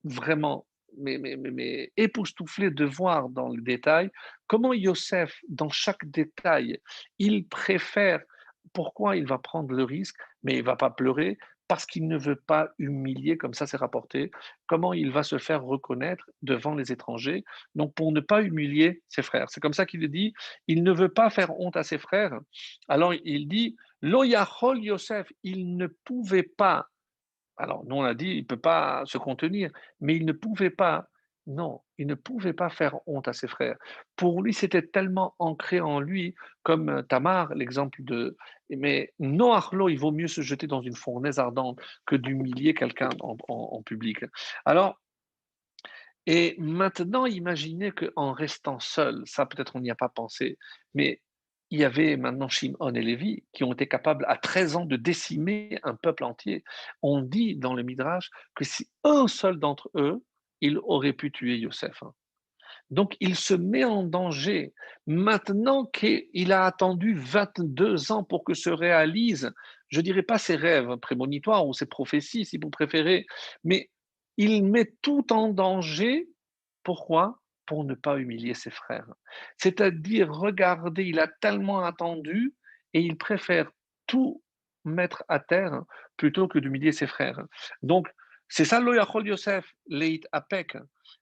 vraiment mais époustouflé de voir dans le détail comment Yosef, dans chaque détail, il préfère, pourquoi il va prendre le risque, mais il ne va pas pleurer, parce qu'il ne veut pas humilier, comme ça c'est rapporté, comment il va se faire reconnaître devant les étrangers, donc pour ne pas humilier ses frères. C'est comme ça qu'il dit, il ne veut pas faire honte à ses frères. Alors il dit, Lo yachol Yosef, il ne pouvait pas, alors nous on a dit, il ne peut pas se contenir, mais il ne pouvait pas, non, il ne pouvait pas faire honte à ses frères. Pour lui, c'était tellement ancré en lui, comme Tamar, l'exemple de... Mais Noachlo, il vaut mieux se jeter dans une fournaise ardente que d'humilier quelqu'un en public. Alors, et maintenant, imaginez qu'en restant seul, ça peut-être on n'y a pas pensé, mais il y avait maintenant Shimon et Lévi qui ont été capables à 13 ans de décimer un peuple entier. On dit dans le Midrash que si un seul d'entre eux, il aurait pu tuer Yosef. Donc il se met en danger. Maintenant qu'il a attendu 22 ans pour que se réalisent, je ne dirais pas ses rêves prémonitoires ou ses prophéties, si vous préférez, mais il met tout en danger. Pourquoi? Pour ne pas humilier ses frères. C'est-à-dire, regardez, il a tellement attendu et il préfère tout mettre à terre plutôt que d'humilier ses frères. Donc, c'est ça, Lo Yachol Yosef, Leit Apek,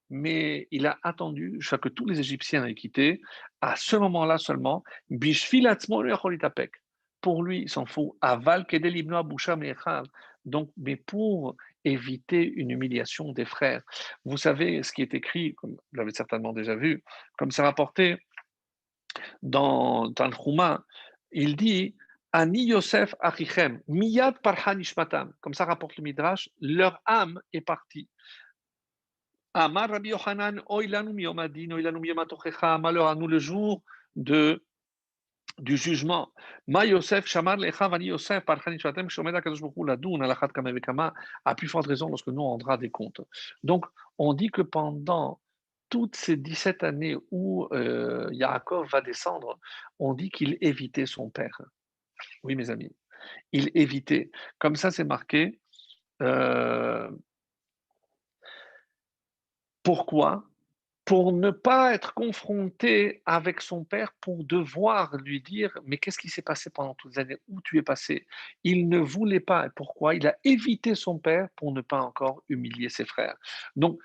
mais il a attendu jusqu'à que tous les Égyptiens aient quitté. À ce moment-là seulement, Bishvil Atzmo Lo Yachol Itapek. Pour lui, il s'en fout. Aval Kedel Ibno Abusha Mechav. Donc, mais pour éviter une humiliation des frères. Vous savez ce qui est écrit, comme vous l'avez certainement déjà vu, comme c'est rapporté dans Tanhuma, il dit Ani Yosef Achichem, Miyad Parha Nishmatam. Comme ça rapporte le Midrash, leur âme est partie. Amar Rabbi Yochanan, Oilanu miyomadin, Oilanu miyomatochecha, malheur à nous le jour du jugement. Ma Yosef, Shamar lecha vani Yosef, Parha Nishmatam, Shomed HaKadosh Baruch Hu Ladoun, Alachat Kama Vekama, à plus forte raison lorsque nous on rendra des comptes. Donc, on dit que pendant toutes ces 17 années où Yaakov va descendre, on dit qu'il évitait son père. Oui, mes amis, il évitait. Comme ça, c'est marqué. Euh, Pourquoi? Pour ne pas être confronté avec son père, pour devoir lui dire, mais qu'est-ce qui s'est passé pendant toutes les années? Où tu es passé? Il ne voulait pas. Pourquoi? Il a évité son père pour ne pas encore humilier ses frères. Donc,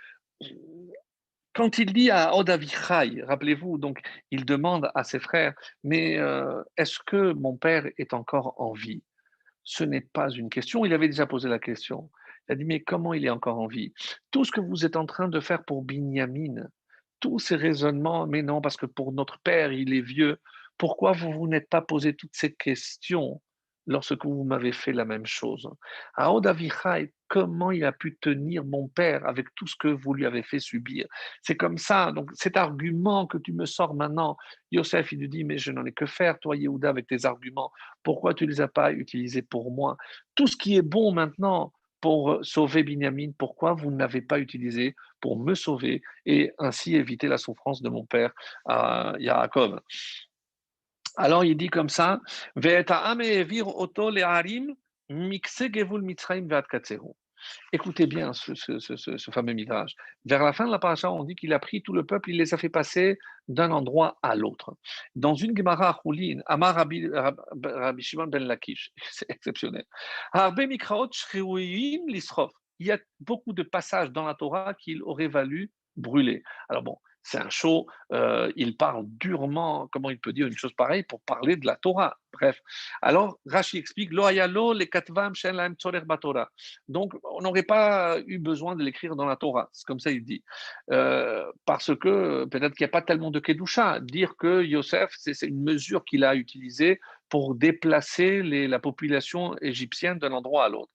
quand il dit à Od Avichai, rappelez-vous, donc il demande à ses frères, mais est-ce que mon père est encore en vie? ce n'est pas une question. Il avait déjà posé la question. Il a dit, mais comment il est encore en vie? Tout ce que vous êtes en train de faire pour Binyamin, tous ces raisonnements, mais non, parce que pour notre père, il est vieux. Pourquoi vous n'êtes pas posé toutes ces questions lorsque vous m'avez fait la même chose? Aod Avichai, comment il a pu tenir mon père avec tout ce que vous lui avez fait subir? C'est comme ça. Donc, cet argument que tu me sors maintenant, Yosef, il lui dit, mais je n'en ai que faire, toi, Yehuda, avec tes arguments. Pourquoi tu ne les as pas utilisés pour moi? Tout ce qui est bon maintenant pour sauver Binyamin, pourquoi vous ne l'avez pas utilisé pour me sauver et ainsi éviter la souffrance de mon père Yaakov? Alors il dit comme ça, écoutez bien ce fameux midrash. Vers la fin de la paracha, on dit qu'il a pris tout le peuple, il les a fait passer d'un endroit à l'autre. Dans une Gemara Choulin, Amar Rabbi Shimon ben Lakish, c'est exceptionnel. Harbe mikraot shreuyim lisrof. Il y a beaucoup de passages dans la Torah qu'il aurait valu brûler. Alors bon, c'est un show, il parle durement, comment il peut dire une chose pareille pour parler de la Torah. Bref. Alors, Rashi explique, Lo hayalo le katvam shen lahem tzorech batorah. Donc, on n'aurait pas eu besoin de l'écrire dans la Torah. C'est comme ça il dit. Parce que peut-être qu'il n'y a pas tellement de Kedusha. Dire que Yosef, c'est une mesure qu'il a utilisée pour déplacer la population égyptienne d'un endroit à l'autre.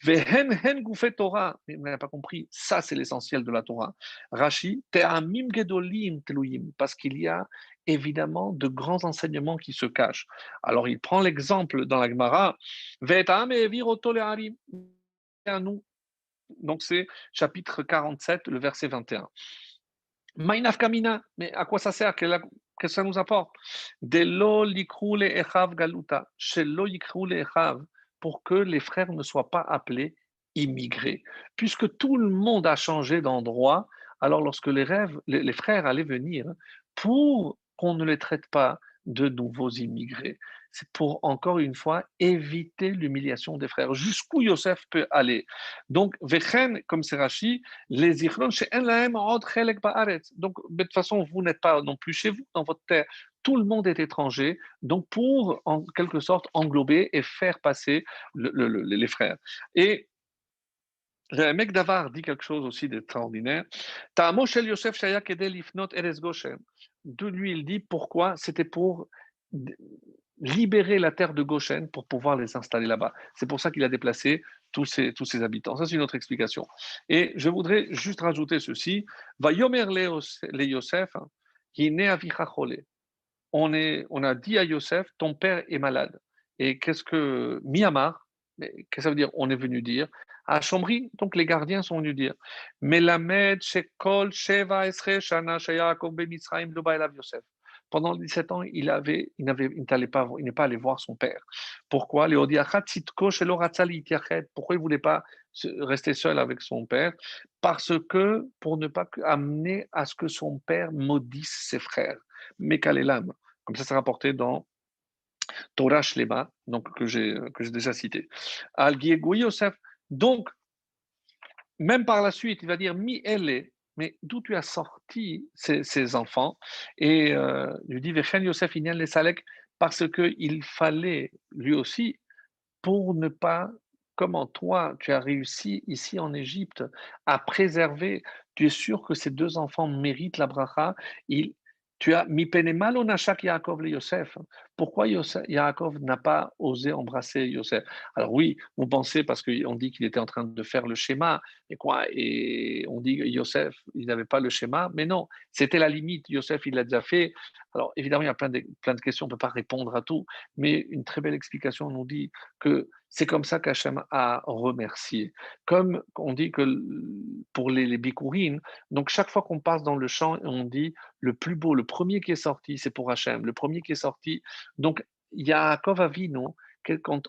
Vehen hen goufet Torah. Mais on n'a pas compris. Ça, c'est l'essentiel de la Torah. Rashi, te'amim gedolim teluyim. Parce qu'il y a évidemment de grands enseignements qui se cachent. Alors, il prend l'exemple dans la Gemara. Ve'etam evir oto le'arim. À nous. Donc c'est chapitre 47, le verset 21. Maïnaf kamina, mais à quoi ça sert? Qu'est-ce que ça nous apporte? Delo likroule echav galuta, shelo yikroule echav, pour que les frères ne soient pas appelés immigrés. Puisque tout le monde a changé d'endroit, alors lorsque les frères allaient venir, pour qu'on ne les traite pas de nouveaux immigrés, c'est pour, encore une fois, éviter l'humiliation des frères. Jusqu'où Yosef peut aller. Donc, Vechen, comme c'est Rashi, les Zichron, donc, de toute façon, vous n'êtes pas non plus chez vous, dans votre terre. Tout le monde est étranger, donc pour, en quelque sorte, englober et faire passer les frères. Et le mec d'Avar dit quelque chose aussi d'extraordinaire. Ta'amo shel Yosef shaya kedei lifnot Eretz Goshen. De lui, il dit pourquoi c'était pour libérer la terre de Goshen pour pouvoir les installer là-bas. C'est pour ça qu'il a déplacé tous ses habitants. Ça, c'est une autre explication. Et je voudrais juste rajouter ceci. Va yomer le Yosef, hine avicha chole. On a dit à Yosef, ton père est malade. Et qu'est-ce que Miyamar, qu'est-ce que ça veut dire? On est venu dire à Chomri, donc les gardiens sont venus dire Melamed shekol sheva esre shana sheyakov bemitzrayim lo ba elav Yosef. Pendant 17 ans, il n'est pas allé voir son père. Pourquoi? Pourquoi il ne voulait pas rester seul avec son père? Parce que, pour ne pas amener à ce que son père maudisse ses frères. Mekalelam. Comme ça, c'est rapporté dans Torah Shlema, donc que j'ai déjà cité. Al Yosef. Donc, même par la suite, il va dire Mi elle, mais d'où tu as sorti ces enfants? Et il lui dit Vechen Yosef Inyan les Salek, parce qu'il fallait lui aussi, pour ne pas, comment toi, tu as réussi ici en Égypte à préserver, tu es sûr que ces deux enfants méritent la bracha, il, tu as mi penemal o nashak Yaakov le Yosef. Pourquoi Yaakov n'a pas osé embrasser Yosef? Alors oui, vous pensez parce qu'on dit qu'il était en train de faire le schéma, et quoi? Et on dit que Yosef, il n'avait pas le schéma, mais non, c'était la limite. Yosef, il l'a déjà fait. Alors évidemment, il y a plein de questions, on ne peut pas répondre à tout, mais une très belle explication nous dit que c'est comme ça qu'Hachem a remercié. Comme on dit que pour les bikurim, donc chaque fois qu'on passe dans le champ, on dit le plus beau, le premier qui est sorti, c'est pour Hachem, le premier qui est sorti. Donc Yaakov Avinu,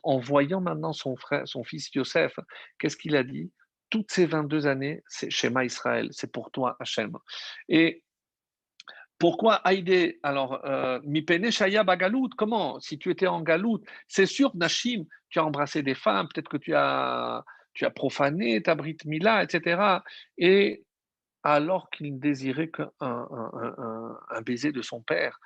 en voyant maintenant son frère, son fils Yosef, qu'est-ce qu'il a dit? Toutes ces 22 années, c'est Shema Israël, c'est pour toi Hachem. Et pourquoi Haïdé? Alors, Mipene Shaya Bagalout, comment? Si tu étais en Galout, c'est sûr, Nashim, tu as embrassé des femmes, peut-être que tu as profané ta Brit Mila, etc. Et alors qu'il ne désirait qu'un baiser de son père.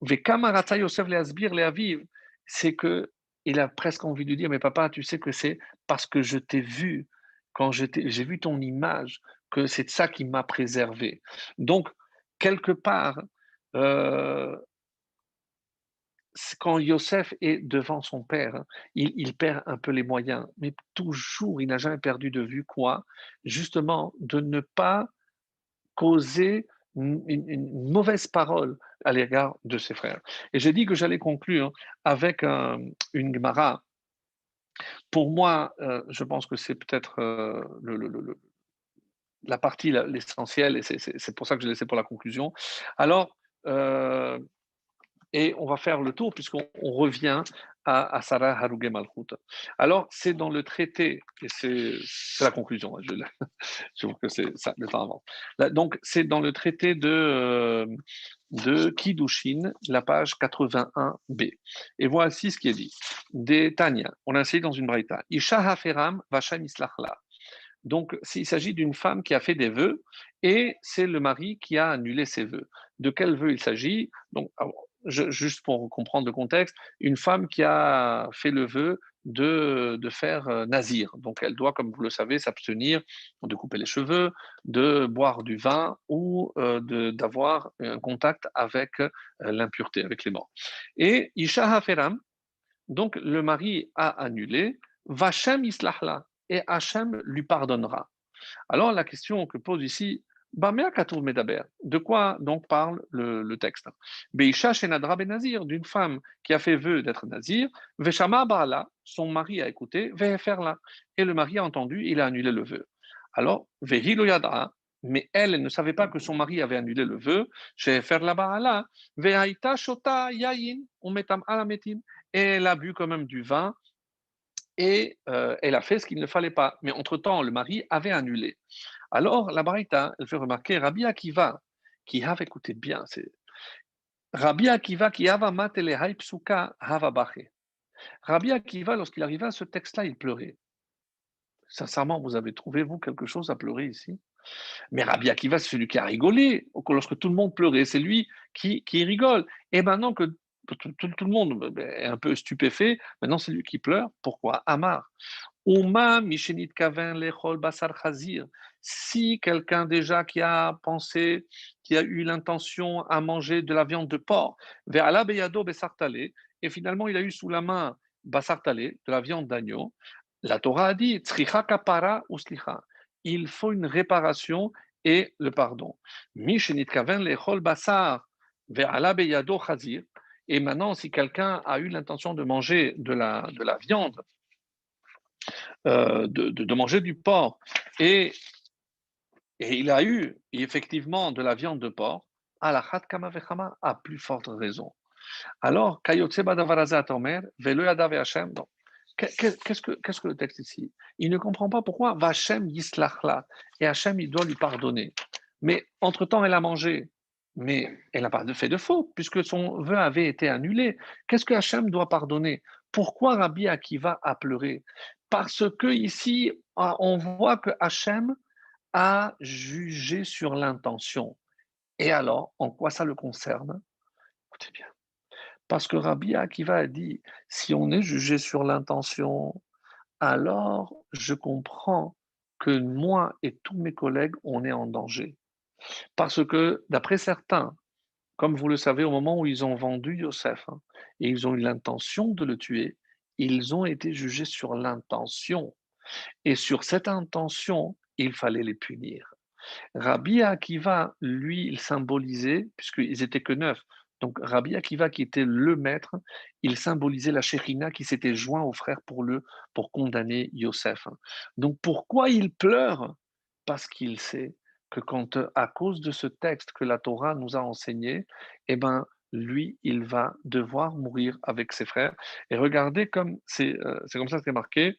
Vekama Rata Yosef Leasbir Leaviv, c'est que il a presque envie de dire: «Mais papa, tu sais que c'est parce que je t'ai vu, quand j'ai vu ton image, que c'est de ça qui m'a préservé». Donc quelque part, heu, quand Yosef est devant son père, hein, il perd un peu les moyens, mais toujours, il n'a jamais perdu de vue quoi? Justement, de ne pas causer une mauvaise parole à l'égard de ses frères. Et j'ai dit que j'allais conclure avec une Gemara. Pour moi, je pense que c'est peut-être la partie l'essentielle, et c'est pour ça que je l'ai laissé pour la conclusion. Alors, euh, et on va faire le tour puisqu'on revient à Sarah Haruge Malchut. Alors, c'est dans le traité, et c'est la conclusion, hein, je trouve que c'est ça, le temps avance. Donc, c'est dans le traité de Kiddushin, la page 81b. Et voici ce qui est dit. Des Tanya, on a essayé dans une braïta. Isha haferam vacham islachla. Donc, il s'agit d'une femme qui a fait des vœux et c'est le mari qui a annulé ses vœux. De quel vœu il s'agit? Donc, juste pour comprendre le contexte, une femme qui a fait le vœu de faire nazir. Donc, elle doit, comme vous le savez, s'abstenir de couper les cheveux, de boire du vin ou d'avoir un contact avec l'impureté, avec les morts. Et Isha Haferam, donc le mari a annulé, Vachem Islahla, et Hachem lui pardonnera. Alors la question que pose ici, de quoi donc parle le texte? Beisha Shenadra Benazir, d'une femme qui a fait vœu d'être nazir, Veshama Baala, son mari a écouté, Veheferla, et le mari a entendu, il a annulé le vœu. Alors, Vehilo Yada, mais elle ne savait pas que son mari avait annulé le vœu, Sheheferla Baala, Vehaita Shota Yayin, Umetam Alametim, et elle a bu quand même du vin et elle a fait ce qu'il ne fallait pas. Mais entre-temps, le mari avait annulé. Alors, la Baraïta, elle fait remarquer Rabbi Akiva, qui avait écouté bien, c'est Rabbi Akiva qui ava matele haipsuka hava bache. Rabbi Akiva, lorsqu'il arrivait à ce texte-là, il pleurait. Sincèrement, vous avez trouvé, vous, quelque chose à pleurer ici? Mais Rabbi Akiva, c'est celui qui a rigolé lorsque tout le monde pleurait. C'est lui qui rigole. Et maintenant que tout le monde est un peu stupéfait, maintenant c'est lui qui pleure. Pourquoi? Amar. Uma mishenit kaven lechol basar chazir. Si quelqu'un déjà qui a pensé, qui a eu l'intention à manger de la viande de porc, ve'ala beyado besar talé, et finalement il a eu sous la main basar talé, de la viande d'agneau, la Torah a dit tzricha kapara ou slicha. Il faut une réparation et le pardon. Mishenit kaven lechol basar ve'ala beyado chazir. Et maintenant, si quelqu'un a eu l'intention de manger de la viande, de manger du porc. Et il a eu effectivement de la viande de porc, à la chat kama vechama, à plus forte raison. Alors, kayotse badavarazat omer, velo yadav Hashem. Donc, qu'est-ce que le texte ici? Il ne comprend pas pourquoi Vachem yislachla, et Hachem, il doit lui pardonner. Mais entre-temps, elle a mangé. Mais elle n'a pas fait de faute, puisque son vœu avait été annulé. Qu'est-ce que Hachem doit pardonner? Pourquoi Rabbi Akiva a pleuré? Parce que ici, on voit que Hachem a jugé sur l'intention. Et alors, en quoi ça le concerne? Écoutez bien. Parce que Rabbi Akiva a dit, si on est jugé sur l'intention, alors je comprends que moi et tous mes collègues, on est en danger. Parce que, d'après certains, comme vous le savez, au moment où ils ont vendu Yosef, hein, et ils ont eu l'intention de le tuer, ils ont été jugés sur l'intention. Et sur cette intention, il fallait les punir. Rabbi Akiva, lui, il symbolisait, puisqu'ils étaient que 9, donc Rabbi Akiva, qui était le maître, il symbolisait la Shekhinah qui s'était joint aux frères pour condamner Yosef. Donc pourquoi il pleure? Parce qu'il sait que quand, à cause de ce texte que la Torah nous a enseigné, eh ben, lui, il va devoir mourir avec ses frères. Et regardez comme c'est comme ça que c'est marqué.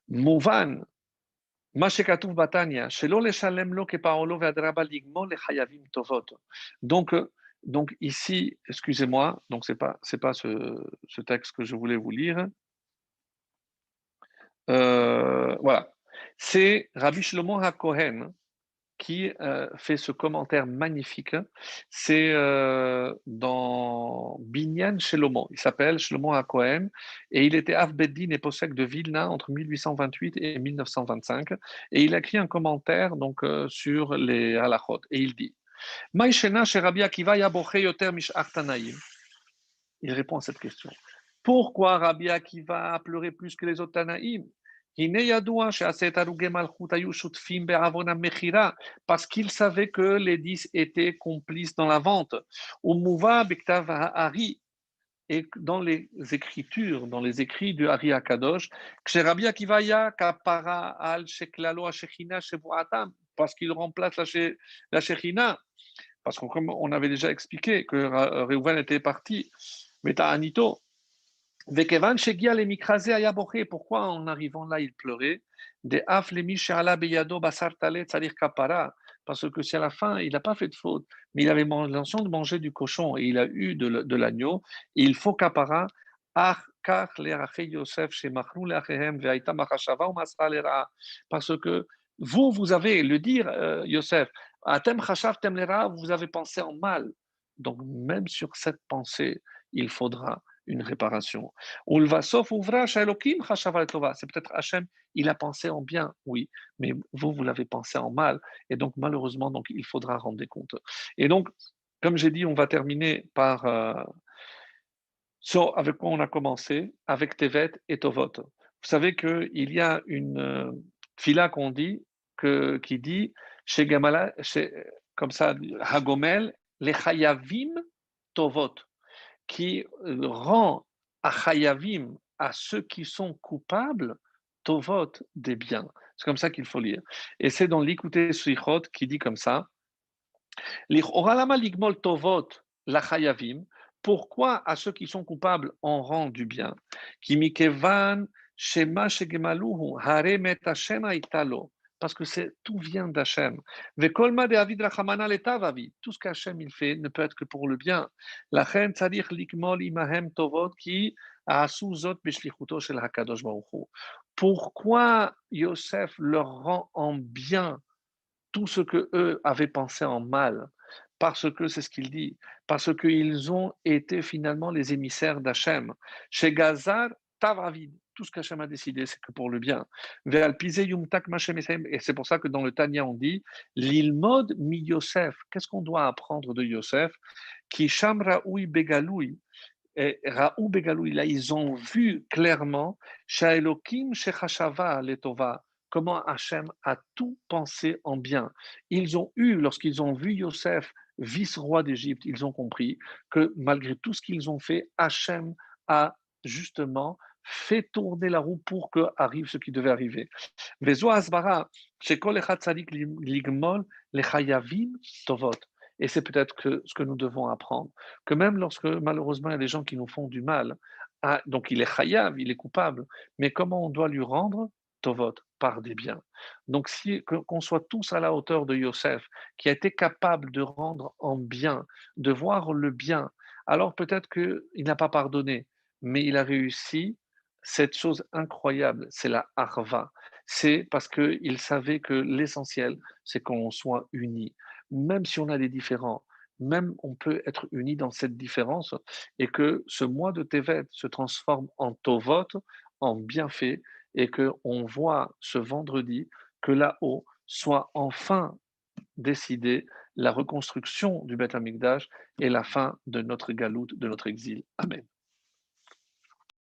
Mouvan, מה שכתוב בתניא, שלא לשלם לו כפעולו ואדרבה לגמול לחייבים טובות. Donc, donc ici, excusez-moi, donc c'est pas ce texte que je voulais vous lire. Voilà, c'est Rabbi Shlomo HaKohen qui fait ce commentaire magnifique. C'est dans Binyan Shelomo. Il s'appelle Shlomo HaKohen et il était Av Beddin et Posek de Vilna entre 1828 et 1925. Et il a écrit un commentaire donc, sur les halachot. Et il dit Maïshena chez Rabbi Akiva yaboche yoter mish'ar Tanaïm. Il répond à cette question. Pourquoi Rabbi Akiva a pleuré plus que les autres Tanaïm? Parce qu'il savait que les 10 étaient complices dans la vente. Et dans les écritures, dans les écrits de Ari Akadosh, parce qu'il remplace la Shekhinah, parce que comme on avait déjà expliqué que Reuven était parti, mais Anito, Vekevan shegia le mikrase ayaboché. Pourquoi en arrivant là il pleurait? De af le mishala beyado basar tale tzalir kapara. Parce que si à la fin il n'a pas fait de faute, mais il avait l'intention de manger du cochon et il a eu de l'agneau, il faut kapara. Ach kach lerache Yosef shemachnu leachehem ve'aita machashava u'masra lera. Parce que vous avez le dire, Yosef, atem chashavtem lera, vous avez pensé en mal. Donc même sur cette pensée, il faudra une réparation. C'est peut-être Hachem, il a pensé en bien, oui, mais vous l'avez pensé en mal. Et donc, malheureusement, donc, il faudra rendre des comptes. Et donc, comme j'ai dit, on va terminer par avec quoi on a commencé, avec Tevet et Tovot. Vous savez qu'il y a une fila qu'on dit, qui dit, chez Gamala, comme ça, Hagomel, les Chayavim Tovot qui rend à Chayavim, à ceux qui sont coupables, Tovot des biens. C'est comme ça qu'il faut lire. Et c'est dans l'Ikouté Srichot qui dit comme ça Oralama ligmol Tovot la Chayavim. Pourquoi à ceux qui sont coupables on rend du bien? Kimikevan Shema Shegemaluhu Hare Met Hashem Aitalo. Parce que tout vient d'Hachem. Vekolma de Avid Rachamana letavavi. Tout ce qu'Hachem il fait ne peut être que pour le bien. La chen tzadich likmol imahem tovot ki asuzot bishlichuto shel hakadosh baruch hu. Pourquoi Yosef leur rend en bien tout ce que eux avaient pensé en mal? Parce que c'est ce qu'il dit. Parce qu'ils ont été finalement les émissaires d'Hachem. Chez Gazar, Tavavid. Tout ce qu'Hachem a décidé, c'est que pour le bien. Et c'est pour ça que dans le Tanya, on dit l'ilmod mi Yosef. Qu'est-ce qu'on doit apprendre de Yosef? Qui Sham Raoui Begaloui. Et Raoui Begaloui, là, ils ont vu clairement Shaelokim Shechashava Letova. Comment Hachem a tout pensé en bien. Ils ont eu, lorsqu'ils ont vu Yosef, vice-roi d'Égypte, ils ont compris que malgré tout ce qu'ils ont fait, Hachem a justement fait tourner la roue pour que arrive ce qui devait arriver. Vezo asbara, shekol echad tzadik ligmol lechayavim tovot. Et c'est peut-être que ce que nous devons apprendre, que même lorsque malheureusement il y a des gens qui nous font du mal, donc il est chayav, il est coupable, mais comment on doit lui rendre tovot par des biens. Donc si qu'on soit tous à la hauteur de Yosef, qui a été capable de rendre en bien, de voir le bien, alors peut-être qu'il n'a pas pardonné, mais il a réussi cette chose incroyable, c'est la harva. C'est parce qu'il savait que l'essentiel, c'est qu'on soit unis. Même si on a des différends, même on peut être unis dans cette différence et que ce mois de Tevet se transforme en Tovot, en bienfait, et qu'on voit ce vendredi que là-haut soit enfin décidé la reconstruction du Beth Amikdash et la fin de notre galoute, de notre exil. Amen.